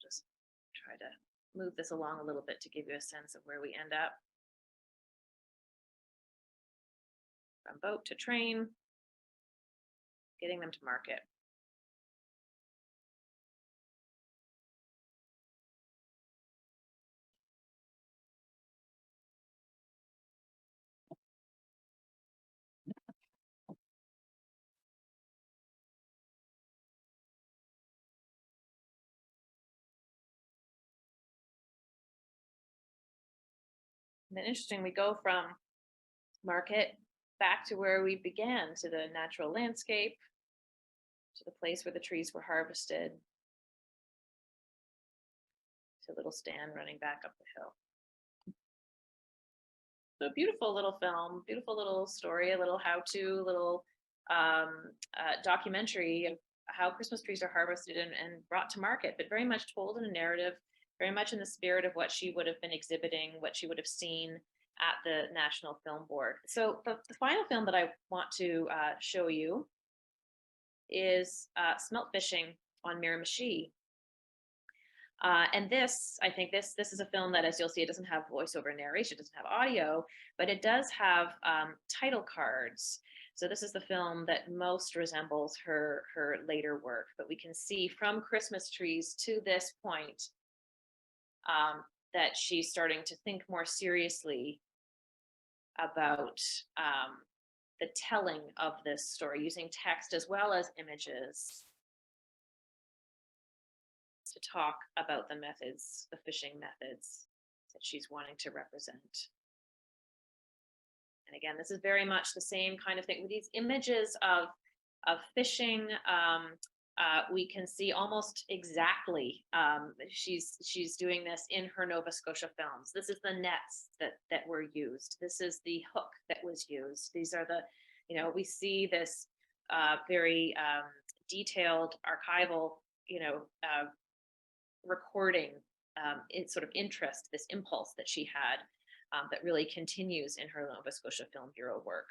[SPEAKER 2] Just try to move this along a little bit to give you a sense of where we end up. From boat to train, getting them to market. And then interesting, we go from market back to where we began, to the natural landscape, to the place where the trees were harvested, to little Stan running back up the hill. So a beautiful little film, beautiful little story, a little how-to, little documentary of how Christmas trees are harvested and brought to market, but very much told in a narrative, very much in the spirit of what she would have been exhibiting, what she would have seen at the National Film Board. So the final film that I want to show you is Smelt Fishing on Miramichi. And this, I think this is a film that, as you'll see, it doesn't have voiceover narration, it doesn't have audio, but it does have title cards. So this is the film that most resembles her later work. But we can see from Christmas trees to this point that she's starting to think more seriously about the telling of this story, using text as well as images to talk about the methods, the fishing methods that she's wanting to represent. And again, this is very much the same kind of thing with these images of fishing. We can see almost exactly she's doing this in her Nova Scotia films. This is the nets that were used. This is the hook that was used. These are the, we see this very detailed archival, recording, it's sort of interest, this impulse that she had that really continues in her Nova Scotia Film Bureau work,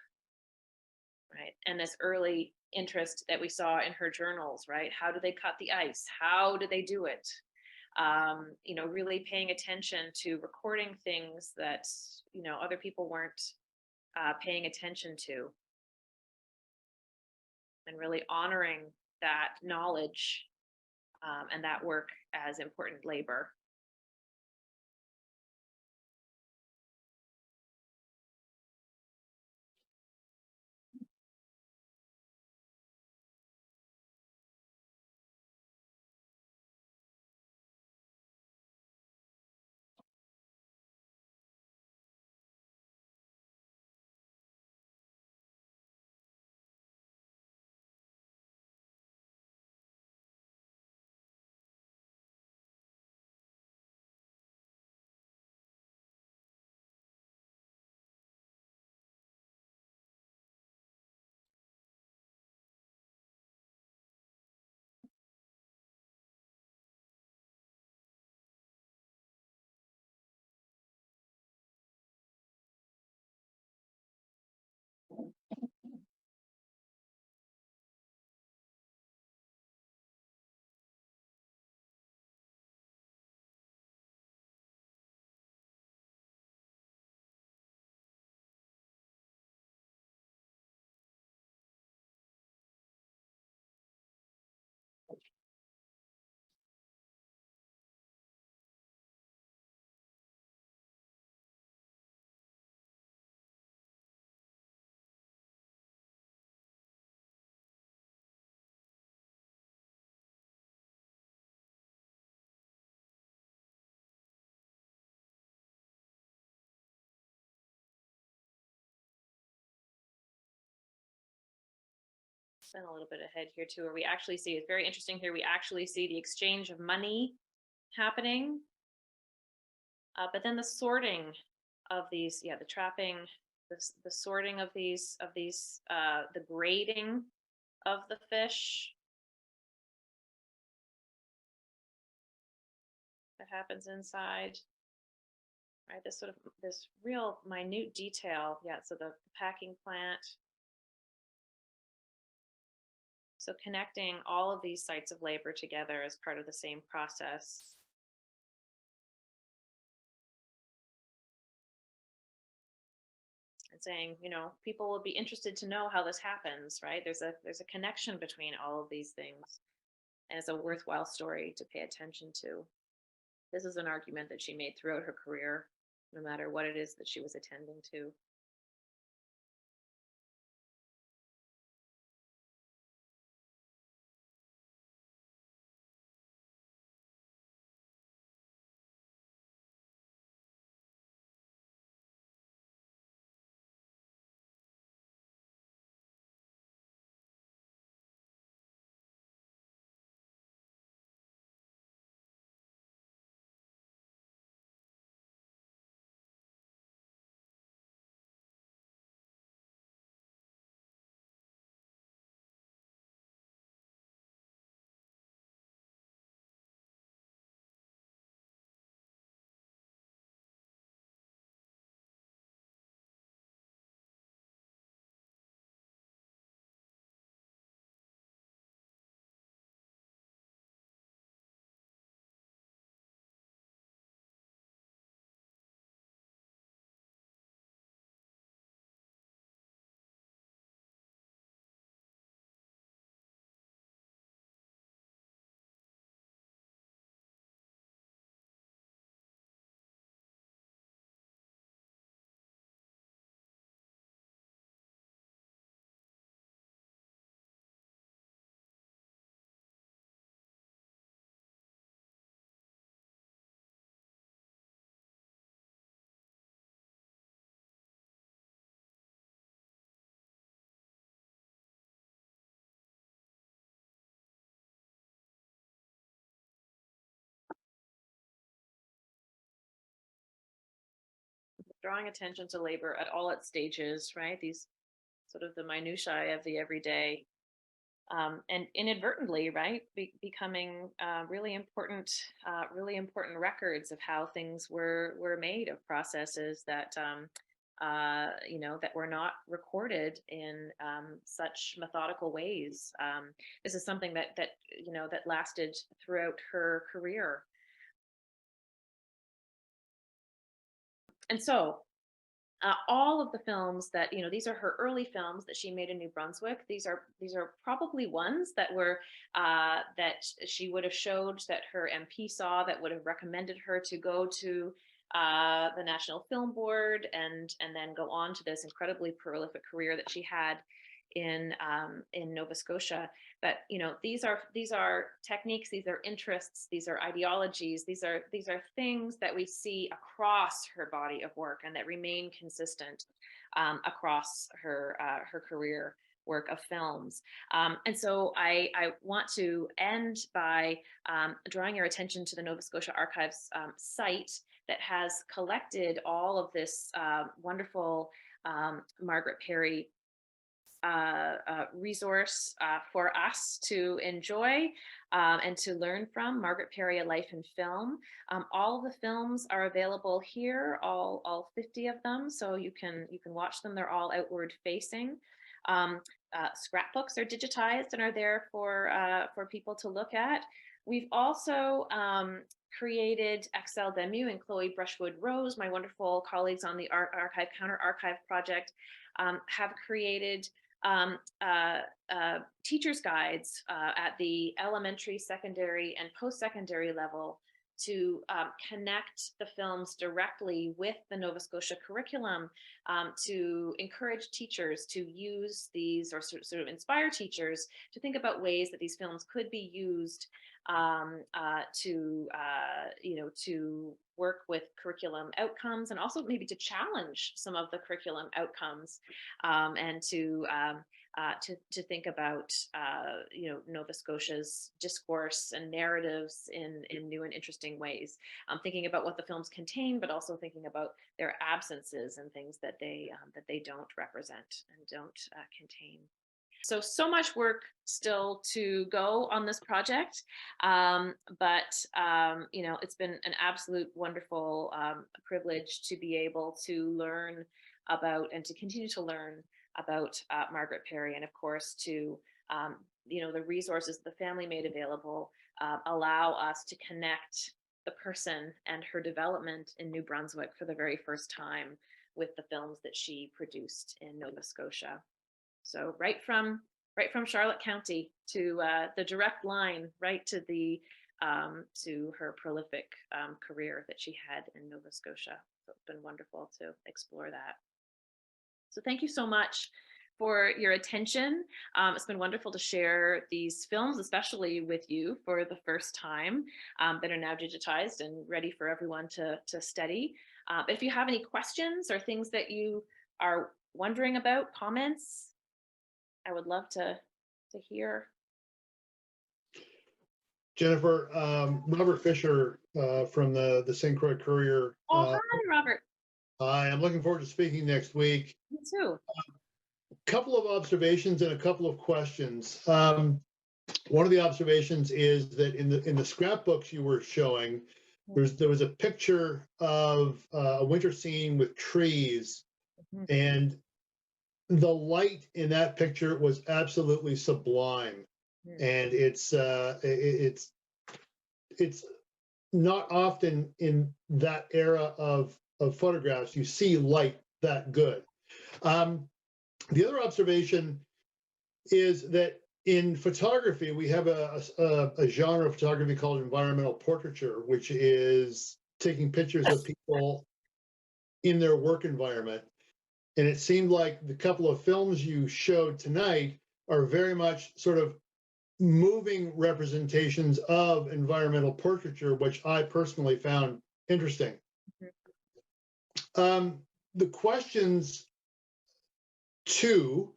[SPEAKER 2] right? And this early interest that we saw in her journals, right? How do they cut the ice? How do they do it? Really paying attention to recording things that, other people weren't paying attention to, and really honoring that knowledge and that work as important labor. Spin a little bit ahead here too, where we actually see, it's very interesting here, we actually see the exchange of money happening, but then the sorting of these, the trapping, the sorting of these, the grading of the fish that happens inside, right? This sort of, this real minute detail, so the packing plant. So connecting all of these sites of labor together as part of the same process. And saying, people will be interested to know how this happens, right? There's a connection between all of these things, and it's a worthwhile story to pay attention to. This is an argument that she made throughout her career, no matter what it is that she was attending to. drawing attention to labor at all its stages, right? These sort of the minutiae of the everyday, and inadvertently, right, becoming really important records of how things were made, of processes that that were not recorded in such methodical ways. This is something that lasted throughout her career. And so all of the films that, these are her early films that she made in New Brunswick. These are probably ones that were that she would have showed, that her MP saw, that would have recommended her to go to the National Film Board, and then go on to this incredibly prolific career that she had in Nova Scotia. But these are techniques, these are interests, these are ideologies, these are things that we see across her body of work, and that remain consistent across her career work of films. And so I want to end by drawing your attention to the Nova Scotia Archives site that has collected all of this wonderful Margaret Perry resource for us to enjoy and to learn from. Margaret Perry, A Life in Film. All of the films are available here, all 50 of them, so you can watch them. They're all outward facing. Scrapbooks are digitized and are there for people to look at. We've also created Excel Demu and Chloe Brushwood Rose, my wonderful colleagues on the Archive Counter Archive project, have created teacher's guides at the elementary, secondary, and post-secondary level to connect the films directly with the Nova Scotia curriculum, to encourage teachers to use these, or sort of inspire teachers to think about ways that these films could be used to work with curriculum outcomes, and also maybe to challenge some of the curriculum outcomes, and to think about Nova Scotia's discourse and narratives in new and interesting ways. Thinking about what the films contain, but also thinking about their absences and things that they don't represent and don't contain. So much work still to go on this project, but it's been an absolute wonderful privilege to be able to learn about, and to continue to learn about Margaret Perry, and of course to the resources the family made available allow us to connect the person and her development in New Brunswick for the very first time with the films that she produced in Nova Scotia. So right from Charlotte County to the direct line right to the to her prolific career that she had in Nova Scotia. So it's been wonderful to explore that. So thank you so much for your attention. It's been wonderful to share these films, especially with you for the first time, that are now digitized and ready for everyone to study. But if you have any questions or things that you are wondering about, comments, I would love to hear.
[SPEAKER 4] Jennifer, Robert Fisher from the St. Croix Courier.
[SPEAKER 2] Oh, hi, Robert.
[SPEAKER 4] Hi, I'm looking forward to speaking next week.
[SPEAKER 2] Me too.
[SPEAKER 4] A couple of observations and a couple of questions. One of the observations is that in the scrapbooks you were showing, there was a picture of a winter scene with trees, and the light in that picture was absolutely sublime. And it's not often in that era of photographs you see light that good. The other observation is that in photography we have a genre of photography called environmental portraiture, which is taking pictures of people in their work environment. And it seemed like the couple of films you showed tonight are very much sort of moving representations of environmental portraiture, which I personally found interesting. The questions too,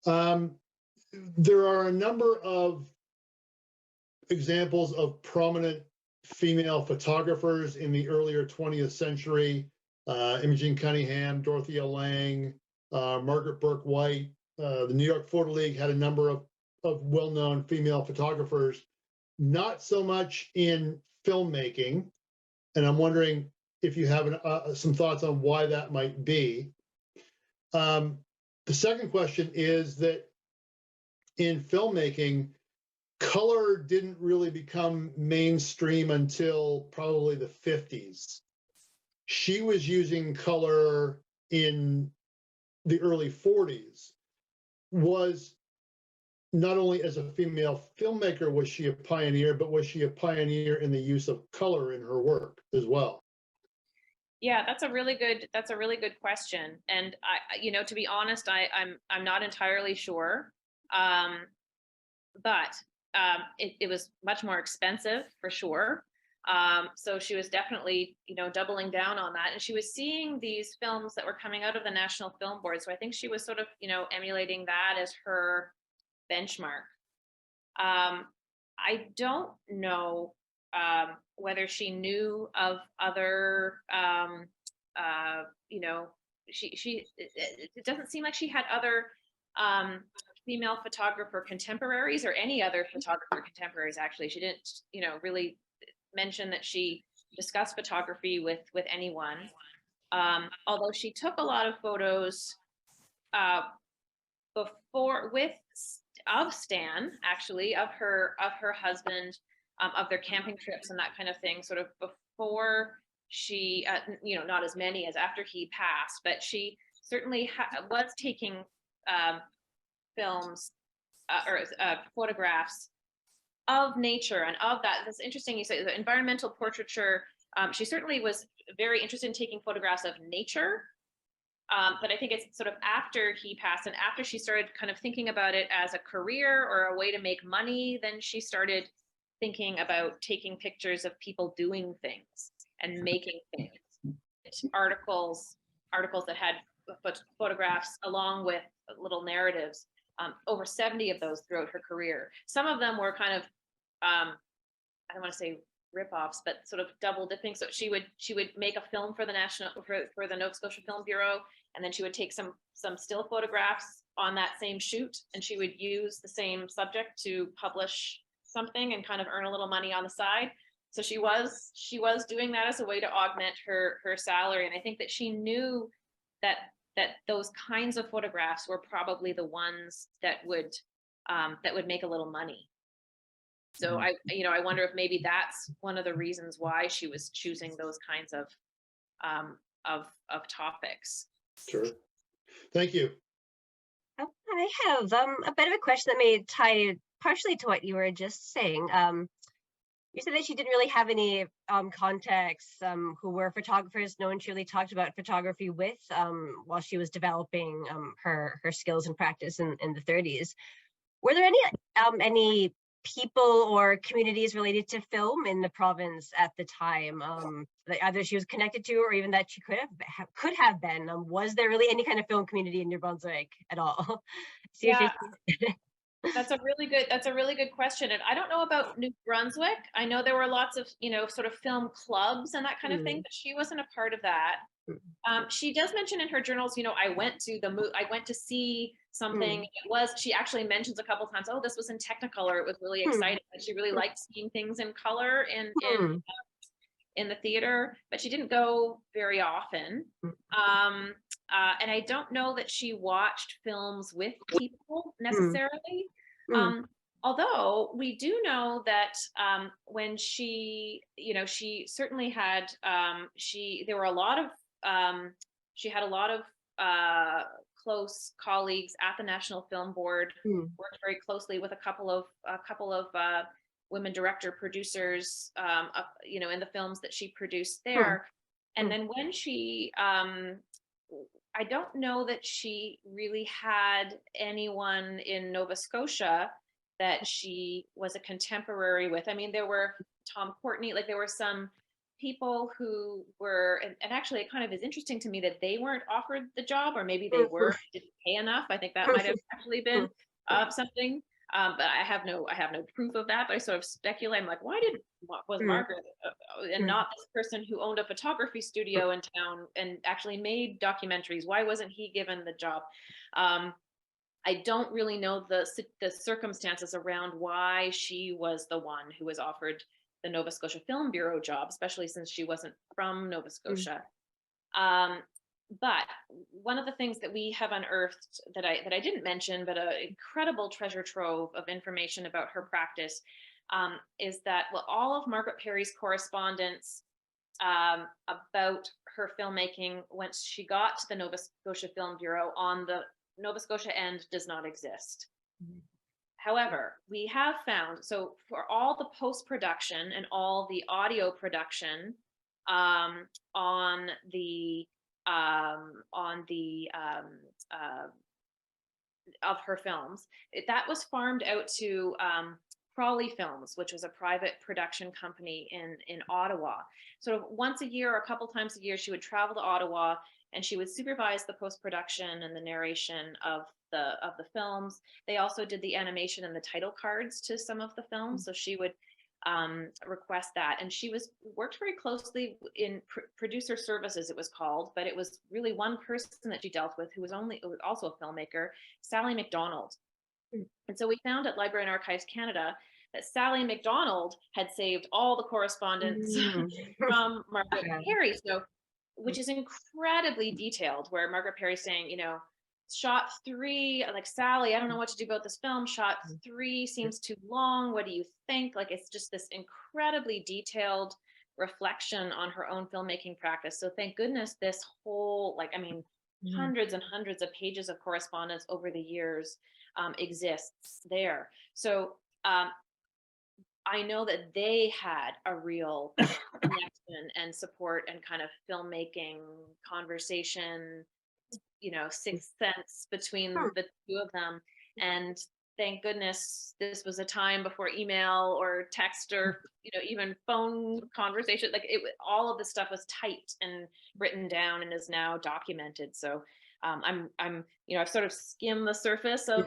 [SPEAKER 4] there are a number of examples of prominent female photographers in the earlier 20th century Imogene Cunningham, Dorothea Lange, Margaret Burke-White. The New York Photo League had a number of well-known female photographers, not so much in filmmaking. And I'm wondering if you have some thoughts on why that might be. The second question is that in filmmaking, color didn't really become mainstream until probably the 50s. She was using color in the early 40s. Was not only as a female filmmaker was she a pioneer, but was she a pioneer in the use of color in her work as well?
[SPEAKER 2] Yeah, that's a really good question. And to be honest, I'm not entirely sure. But it was much more expensive for sure. So she was definitely, doubling down on that. And she was seeing these films that were coming out of the National Film Board. So I think she was sort of, emulating that as her benchmark. I don't know whether she knew of other, it doesn't seem like she had other female photographer contemporaries or any other photographer contemporaries. Actually, she didn't, really mention that she discussed photography with anyone. Although she took a lot of photos of Stan, actually, of her husband, of their camping trips and that kind of thing, sort of before she, not as many as after he passed, but she certainly was taking films or photographs of nature and of that. That's interesting you say the environmental portraiture. She certainly was very interested in taking photographs of nature. But I think it's sort of after he passed and after she started kind of thinking about it as a career or a way to make money, then she started thinking about taking pictures of people doing things and making things. Articles that had photographs along with little narratives. Over 70 of those throughout her career. Some of them were kind of, I don't want to say rip-offs, but sort of double dipping. So she would make a film for the for the Nova Scotia Film Bureau, and then she would take some still photographs on that same shoot, and she would use the same subject to publish something and kind of earn a little money on the side. So she was doing that as a way to augment her salary, and I think that she knew that those kinds of photographs were probably the ones that would make a little money. So I wonder if maybe that's one of the reasons why she was choosing those kinds of topics.
[SPEAKER 4] Sure. Thank you.
[SPEAKER 1] I have a bit of a question that may tie partially to what you were just saying. You said that she didn't really have any contacts who were photographers. No one she really talked about photography with while she was developing her skills and practice in the 30s. Were there any people or communities related to film in the province at the time that either she was connected to or even that she could have been? Was there really any kind of film community in New Brunswick at all?
[SPEAKER 2] Yeah. That's a really good question. And I don't know about New Brunswick. I know there were lots of, sort of film clubs and that kind of thing, but she wasn't a part of that. She does mention in her journals, I went to see something. She actually mentions a couple of times, oh, this was in Technicolor. It was really exciting. And she really liked seeing things in color in the theater, but she didn't go very often. And I don't know that she watched films with people necessarily. Although we do know that when she certainly had, there were a lot of, she had a lot of close colleagues at the National Film Board, worked very closely with a couple of women director producers, in the films that she produced there. And then when she, I don't know that she really had anyone in Nova Scotia that she was a contemporary with. I mean, there were Tom Courtney, like there were some people who were, and actually it kind of is interesting to me that they weren't offered the job, or maybe they were, didn't pay enough. I think that might have actually been something. But I have no proof of that. But I sort of speculate. I'm like, what was Margaret and not this person who owned a photography studio in town and actually made documentaries? Why wasn't he given the job? I don't really know the circumstances around why she was the one who was offered the Nova Scotia Film Bureau job, especially since she wasn't from Nova Scotia. But one of the things that we have unearthed that I didn't mention, but an incredible treasure trove of information about her practice, is that all of Margaret Perry's correspondence about her filmmaking once she got to the Nova Scotia Film Bureau on the Nova Scotia end does not exist. However, we have found, so for all the post-production and all the audio production on the of her films, that was farmed out to Crawley Films, which was a private production company in Ottawa. Sort of once a year or a couple times a year, she would travel to Ottawa and she would supervise the post-production and the narration of the films. They also did the animation and the title cards to some of the films, so she would request that. And she worked very closely in producer services, it was called, but it was really one person that she dealt with who was also a filmmaker, Sally McDonald. And so we found at Library and Archives Canada that Sally McDonald had saved all the correspondence from Margaret Perry, which is incredibly detailed, where Margaret Perry's saying, shot 3, like, Sally, I don't know what to do about this film. Shot 3 seems too long. What do you think? Like, it's just this incredibly detailed reflection on her own filmmaking practice. So thank goodness this whole, hundreds and hundreds of pages of correspondence over the years exists there. So I know that they had a real connection and support and kind of filmmaking conversation, sixth sense between the two of them. And thank goodness this was a time before email or text or, even phone conversation. Like, all of this stuff was typed and written down and is now documented. So I've sort of skimmed the surface of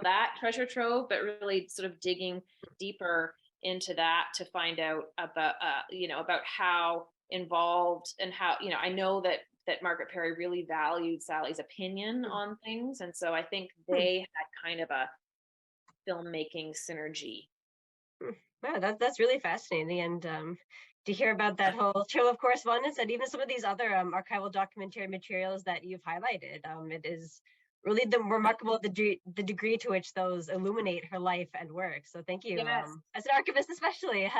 [SPEAKER 2] that treasure trove, but really sort of digging deeper into that to find out about, about how involved and how, I know that Margaret Perry really valued Sally's opinion on things. And so I think they had kind of a filmmaking synergy.
[SPEAKER 1] Wow, that's really fascinating. And to hear about that whole show of correspondence and even some of these other archival documentary materials that you've highlighted, it is really remarkable the degree to which those illuminate her life and work. So thank you, as an archivist especially,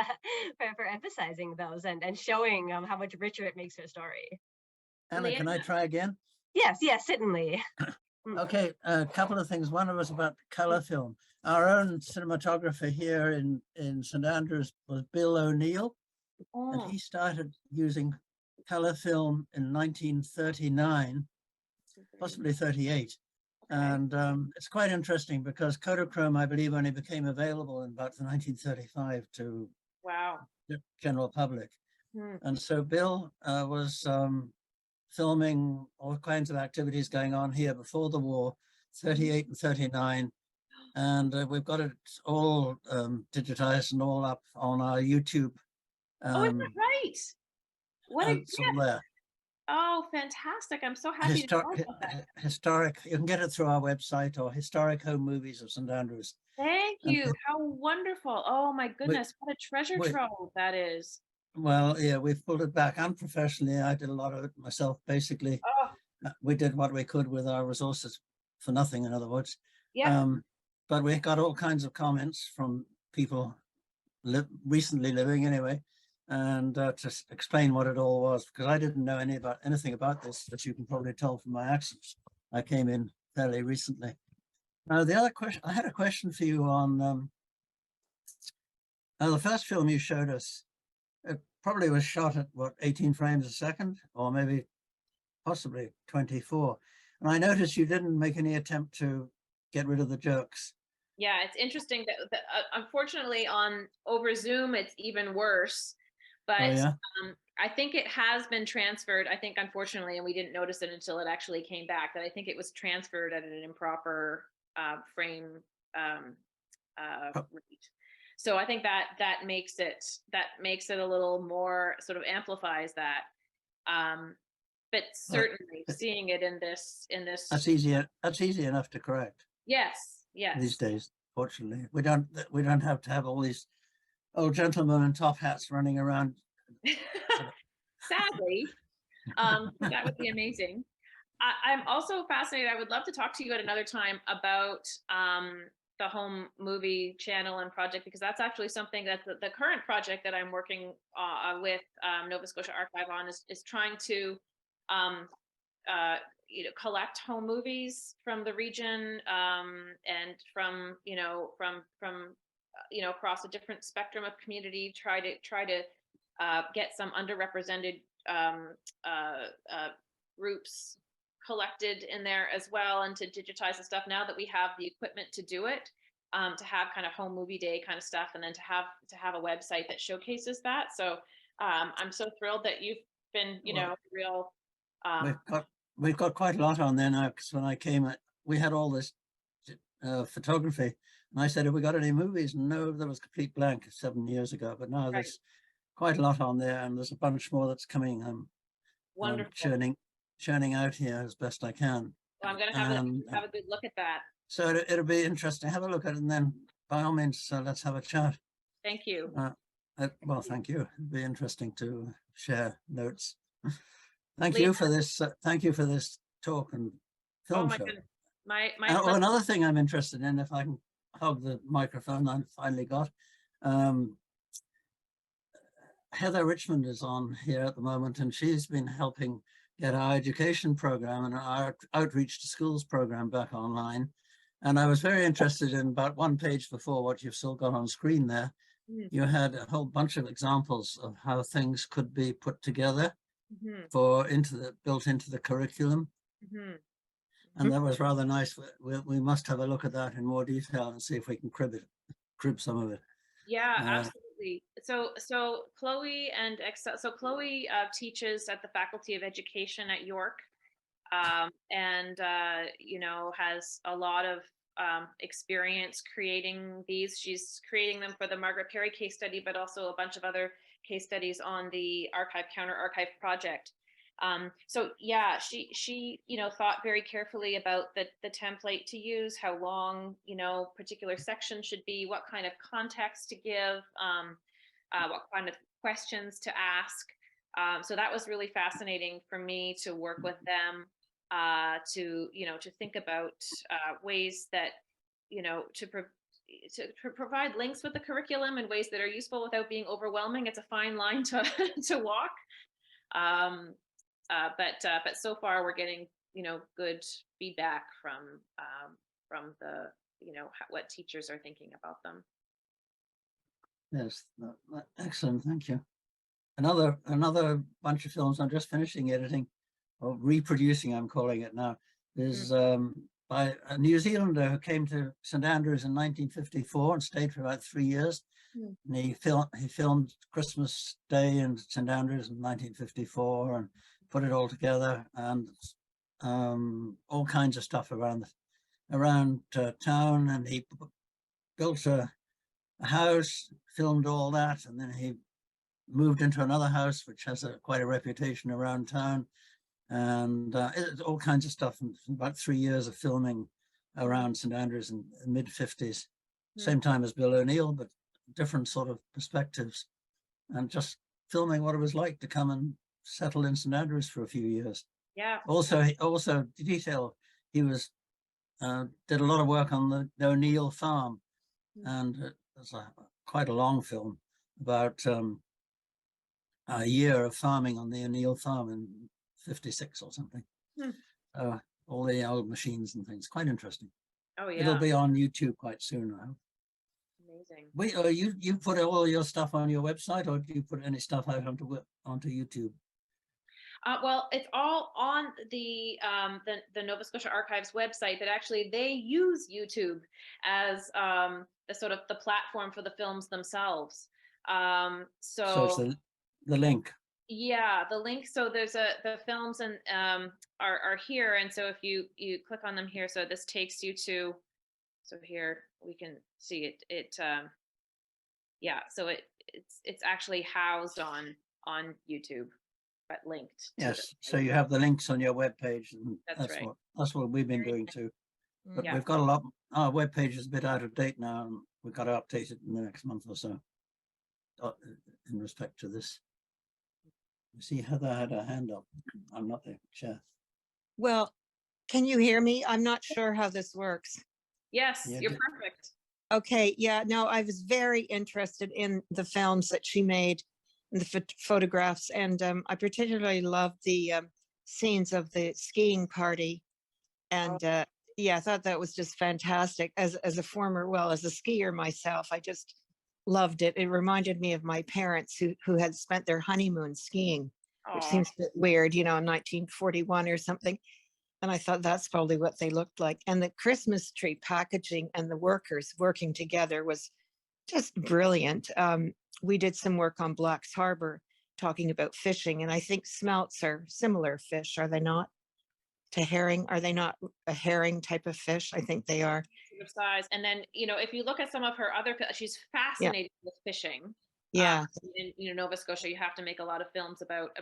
[SPEAKER 1] for emphasizing those and showing how much richer it makes her story.
[SPEAKER 5] Anna, can I try again?
[SPEAKER 1] Yes, certainly.
[SPEAKER 5] Okay, a couple of things. One was about color film. Our own cinematographer here in St. Andrews was Bill O'Neill, and he started using color film in 1939, possibly 38. And it's quite interesting because Kodachrome, I believe, only became available in about 1935 to the general public. And so Bill was filming all kinds of activities going on here before the war, 38 and 39. And we've got it all digitized and all up on our YouTube.
[SPEAKER 2] Is that right? What a gift.
[SPEAKER 5] Somewhere.
[SPEAKER 2] Oh, fantastic. I'm so happy to know about that.
[SPEAKER 5] Historic, you can get it through our website, or Historic Home Movies of St. Andrews.
[SPEAKER 2] Thank you. How wonderful. Oh my goodness, what a treasure trove that is.
[SPEAKER 5] Well, yeah, we've pulled it back unprofessionally. I did a lot of it myself, basically. We did what we could with our resources for nothing, in other words. But we got all kinds of comments from people recently living anyway, and to explain what it all was, because I didn't know anything about this, as you can probably tell from my accents. I came in fairly recently. Now, the other question, I had a question for you on the first film you showed us. It probably was shot at 18 frames a second, or maybe possibly 24. And I noticed you didn't make any attempt to get rid of the jerks.
[SPEAKER 2] Yeah, it's interesting that unfortunately over Zoom, it's even worse. But I think it has been transferred. I think, unfortunately, and we didn't notice it until it actually came back, that I think it was transferred at an improper frame rate. So I think that makes it a little more, sort of amplifies that. But certainly seeing it in this.
[SPEAKER 5] That's easy enough to correct.
[SPEAKER 2] Yes.
[SPEAKER 5] These days, fortunately, we don't have to have all these old gentlemen in top hats running around.
[SPEAKER 2] Sadly, that would be amazing. I'm also fascinated. I would love to talk to you at another time about the home movie channel and project, because that's actually something that the current project that I'm working with Nova Scotia Archive on is trying to collect home movies from the region and from across a different spectrum of community. Try to get some underrepresented groups collected in there as well, and to digitize the stuff now that we have the equipment to do it, to have kind of home movie day kind of stuff, and then to have a website that showcases that. So I'm so thrilled that you've been real
[SPEAKER 5] we've got quite a lot on there now, because when I came we had all this photography, and I said, have we got any movies? No, there was complete blank 7 years ago, but now there's quite a lot on there, and there's a bunch more that's coming.
[SPEAKER 2] Wonderful.
[SPEAKER 5] Churning out here as best I can.
[SPEAKER 2] Well, I'm going to have a good look at that.
[SPEAKER 5] So it'll be interesting. Have a look at it, and then by all means, let's have a chat.
[SPEAKER 2] Thank you.
[SPEAKER 5] Well, thank you. It'd be interesting to share notes. Thank you for this. Thank you for this talk and film show.
[SPEAKER 2] Goodness. My
[SPEAKER 5] another thing I'm interested in, if I can hug the microphone, I finally got. Heather Richmond is on here at the moment, and she's been helping get our education program and our outreach to schools program back online. And I was very interested in about one page before what you've still got on screen there. You had a whole bunch of examples of how things could be put together built into the curriculum. And that was rather nice. We must have a look at that in more detail and see if we can crib some of it.
[SPEAKER 2] Yeah, absolutely. So Chloe Chloe teaches at the Faculty of Education at York, and has a lot of experience creating these. She's creating them for the Margaret Perry case study, but also a bunch of other case studies on the Archive Counter Archive project. So yeah, she thought very carefully about the template to use, how long particular sections should be, what kind of context to give, what kind of questions to ask. So that was really fascinating for me to work with them, to think about ways that to provide links with the curriculum in ways that are useful without being overwhelming. It's a fine line to walk. But so far we're getting good feedback from the what teachers are thinking about them.
[SPEAKER 5] Yes, excellent, thank you. Another bunch of films I'm just finishing editing, or reproducing, I'm calling it now, is by a New Zealander who came to St Andrews in 1954 and stayed for about 3 years. And he filmed Christmas Day in St Andrews in 1954 and put it all together, and all kinds of stuff around town. And he built a house, filmed all that, and then he moved into another house which has quite a reputation around town, and all kinds of stuff. And about 3 years of filming around St Andrews in the mid-50s, same time as Bill O'Neill, but different sort of perspectives, and just filming what it was like to come and settle in St Andrews for a few years.
[SPEAKER 2] Yeah.
[SPEAKER 5] Also detail, he was did a lot of work on the O'Neill farm, and it's quite a long film about a year of farming on the O'Neill farm in 56 or something. All the old machines and things, quite interesting.
[SPEAKER 2] Oh yeah.
[SPEAKER 5] It'll be on YouTube quite soon, I hope.
[SPEAKER 2] Amazing.
[SPEAKER 5] You put all your stuff on your website, or do you put any stuff out onto YouTube?
[SPEAKER 2] Well, it's all on the Nova Scotia Archives website, but actually they use YouTube as the sort of the platform for the films themselves.
[SPEAKER 5] So it's the link.
[SPEAKER 2] Yeah, the link. So there's the films and are here, and so if you click on them here, so this takes you to So here we can see it. Yeah, so it's actually housed on YouTube, but linked to
[SPEAKER 5] Yes, so you have the links on your webpage, and
[SPEAKER 2] That's right.
[SPEAKER 5] that's what we've been doing too. But
[SPEAKER 2] Yeah.
[SPEAKER 5] we've got a lot. Our webpage is a bit out of date now, and we've got to update it in the next month or so. In respect to this, you see, Heather had her hand up. I'm not the chair.
[SPEAKER 6] Well, can you hear me? I'm not sure how this works.
[SPEAKER 2] Yes,
[SPEAKER 5] Yeah,
[SPEAKER 2] you're
[SPEAKER 5] good.
[SPEAKER 2] perfect.
[SPEAKER 6] Okay, yeah, no, I was very interested in the films that she made, and the photographs, and I particularly loved the scenes of the skiing party. And yeah, I thought that was just fantastic. As a former, well, as a skier myself, I just loved it. It reminded me of my parents who had spent their honeymoon skiing, which
[SPEAKER 2] Aw.
[SPEAKER 6] seems a bit weird, you know, in 1941 or something. And I thought that's probably what they looked like. And the Christmas tree packaging and the workers working together was just brilliant. We did some work on Black's Harbor talking about fishing, and I think smelts are similar fish, are they not? To herring, are they not a herring type of fish? I think they are.
[SPEAKER 2] Sort of size. And then, if you look at some of her other, she's fascinated with fishing.
[SPEAKER 6] Yeah,
[SPEAKER 2] In Nova Scotia, you have to make a lot of films about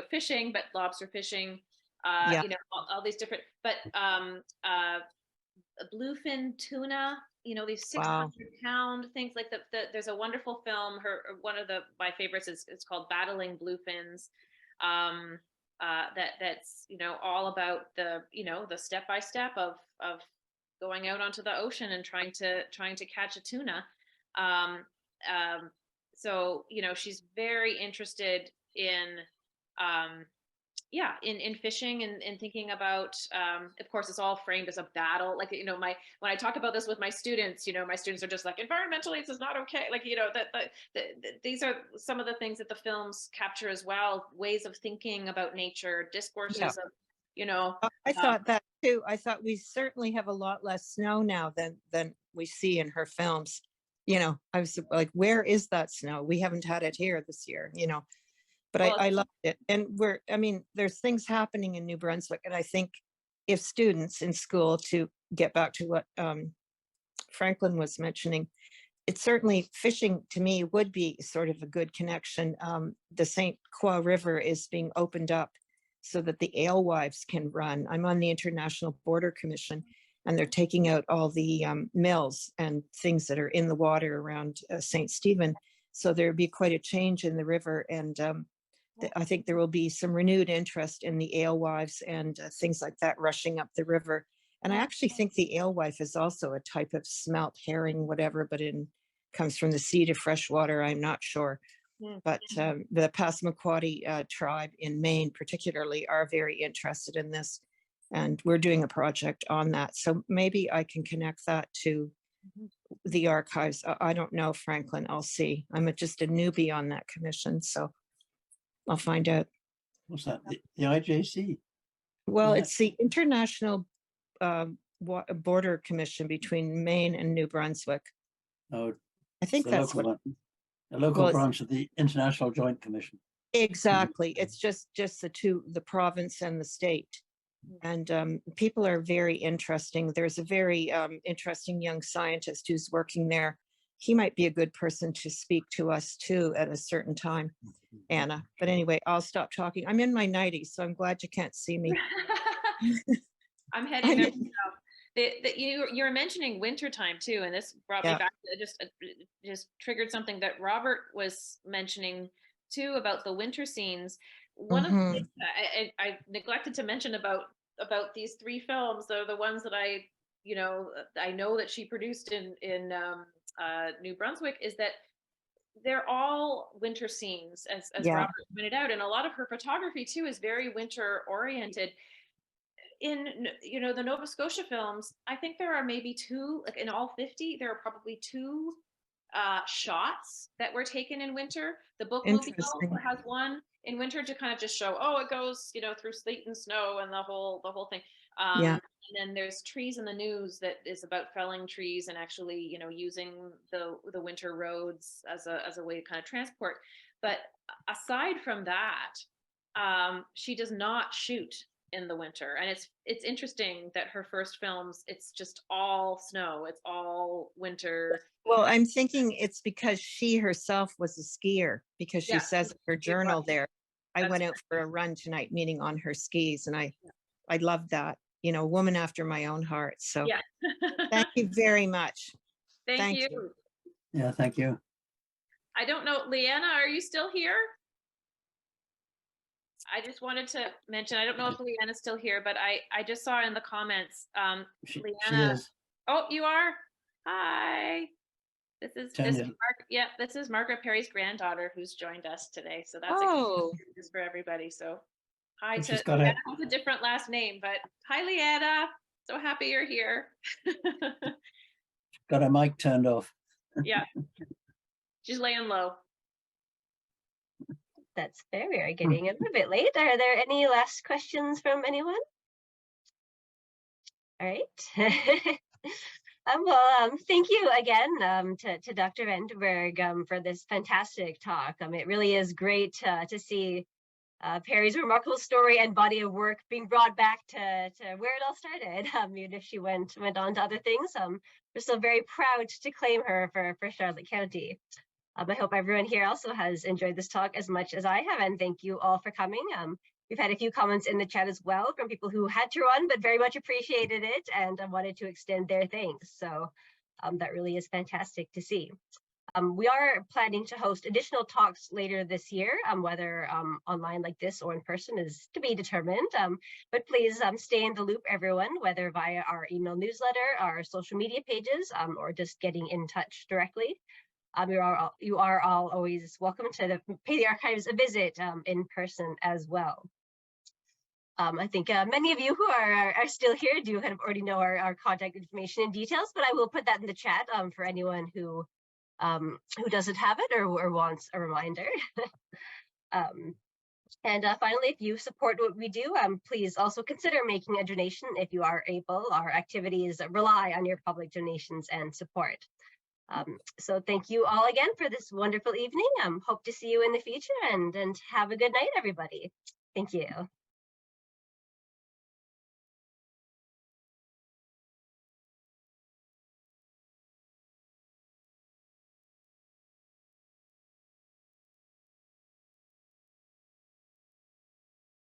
[SPEAKER 2] fishing, but lobster fishing,
[SPEAKER 6] Yeah.
[SPEAKER 2] all these different, but bluefin tuna, these 600-pound things like there's a wonderful film, one of my favorites is, it's called Battling Bluefins. That's all about the step-by-step of going out onto the ocean and trying to catch a tuna. So she's very interested in in fishing and thinking about, of course, it's all framed as a battle. Like, when I talk about this with my students, my students are just like, environmentally, this is not okay. Like, these are some of the things that the films capture as well, ways of thinking about nature, discourses of,
[SPEAKER 6] I thought that too. I thought we certainly have a lot less snow now than we see in her films. I was like, where is that snow? We haven't had it here this year, but
[SPEAKER 2] Well,
[SPEAKER 6] I loved it. And there's things happening in New Brunswick. And I think if students in school, to get back to what Franklin was mentioning, it's certainly fishing to me would be sort of a good connection. The St. Croix River is being opened up so that the alewives can run. I'm on the International Border Commission, and they're taking out all the mills and things that are in the water around St. Stephen. So there'd be quite a change in the river. And I think there will be some renewed interest in the alewives and things like that rushing up the river. And I actually think the alewife is also a type of smelt herring, whatever, but it comes from the sea to freshwater. I'm not sure. But the Passamaquoddy tribe in Maine particularly are very interested in this. And we're doing a project on that. So maybe I can connect that to the archives. I don't know, Franklin, I'll see. I'm just a newbie on that commission, so I'll find out.
[SPEAKER 5] What's that? The IJC?
[SPEAKER 6] Well,
[SPEAKER 5] Yeah.
[SPEAKER 6] it's the International Border Commission between Maine and New Brunswick.
[SPEAKER 5] Oh,
[SPEAKER 6] I think
[SPEAKER 5] the
[SPEAKER 6] that's
[SPEAKER 5] local
[SPEAKER 6] what.
[SPEAKER 5] one. The local
[SPEAKER 6] Well,
[SPEAKER 5] branch of the International Joint Commission.
[SPEAKER 6] Exactly. It's just the two, the province and the state. And people are very interesting. There's a very interesting young scientist who's working there. He might be a good person to speak to us too at a certain time, Anna. But anyway, I'll stop talking. I'm in my 90s, so I'm glad you can't see me.
[SPEAKER 2] I'm heading there myself. You were mentioning wintertime too, and this brought me back to just triggered something that Robert was mentioning too about the winter scenes. One of the things I neglected to mention about these three films, though, the ones that I know that she produced in New Brunswick, is that they're all winter scenes, as Robert pointed out, and a lot of her photography too is very winter oriented. In the Nova Scotia films, I think there are maybe two, like in all 50, there are probably two shots that were taken in winter. The bookmobile has one in winter to kind of just show, it goes through sleet and snow and the whole thing. And then there's Trees in the News that is about felling trees and actually using the winter roads as a way to kind of transport. But aside from that, she does not shoot in the winter. And it's interesting that her first films, it's just all snow, it's all winter.
[SPEAKER 6] Well, I'm thinking it's because she herself was a skier, because she
[SPEAKER 2] Yeah,
[SPEAKER 6] says in her journal there, I
[SPEAKER 2] That's
[SPEAKER 6] went out for a run tonight, meaning on her skis, and I love that, you know, woman after my own heart. So
[SPEAKER 2] Yeah.
[SPEAKER 6] thank you very much.
[SPEAKER 2] Thank you.
[SPEAKER 5] Yeah, thank you.
[SPEAKER 2] I don't know, Leanna, are you still here? I just wanted to mention, I don't know if Leanna's still here, but I just saw in the comments,
[SPEAKER 5] She
[SPEAKER 2] Leanna.
[SPEAKER 5] is.
[SPEAKER 2] Oh, you are? Hi. This is
[SPEAKER 5] Tanya.
[SPEAKER 2] this is Margaret Perry's granddaughter who's joined us today. So that's
[SPEAKER 6] Oh,
[SPEAKER 2] exciting for everybody. So hi
[SPEAKER 5] And
[SPEAKER 2] to
[SPEAKER 5] she's got
[SPEAKER 2] Leanna has a different last name, but hi Leanna. So happy you're here.
[SPEAKER 5] got her mic turned off.
[SPEAKER 2] Yeah. She's laying low.
[SPEAKER 1] That's fair. We are getting a little bit late. Are there any last questions from anyone? All right. Thank you again to Dr. VanderBurgh for this fantastic talk. It really is great to see Perry's remarkable story and body of work being brought back to where it all started. Even if she went on to other things, we're still very proud to claim her for Charlotte County. I hope everyone here also has enjoyed this talk as much as I have, and thank you all for coming. We've had a few comments in the chat as well from people who had to run, but very much appreciated it and wanted to extend their thanks. So that really is fantastic to see. We are planning to host additional talks later this year, whether online like this or in person is to be determined. But please stay in the loop, everyone, whether via our email newsletter, our social media pages, or just getting in touch directly. You are all always welcome to pay the archives a visit in person as well. I think many of you who are still here do kind of already know our contact information and details, but I will put that in the chat for anyone who doesn't have it or wants a reminder. And finally, if you support what we do, please also consider making a donation if you are able. Our activities rely on your public donations and support. So thank you all again for this wonderful evening. Hope to see you in the future and have a good night, everybody. Thank you.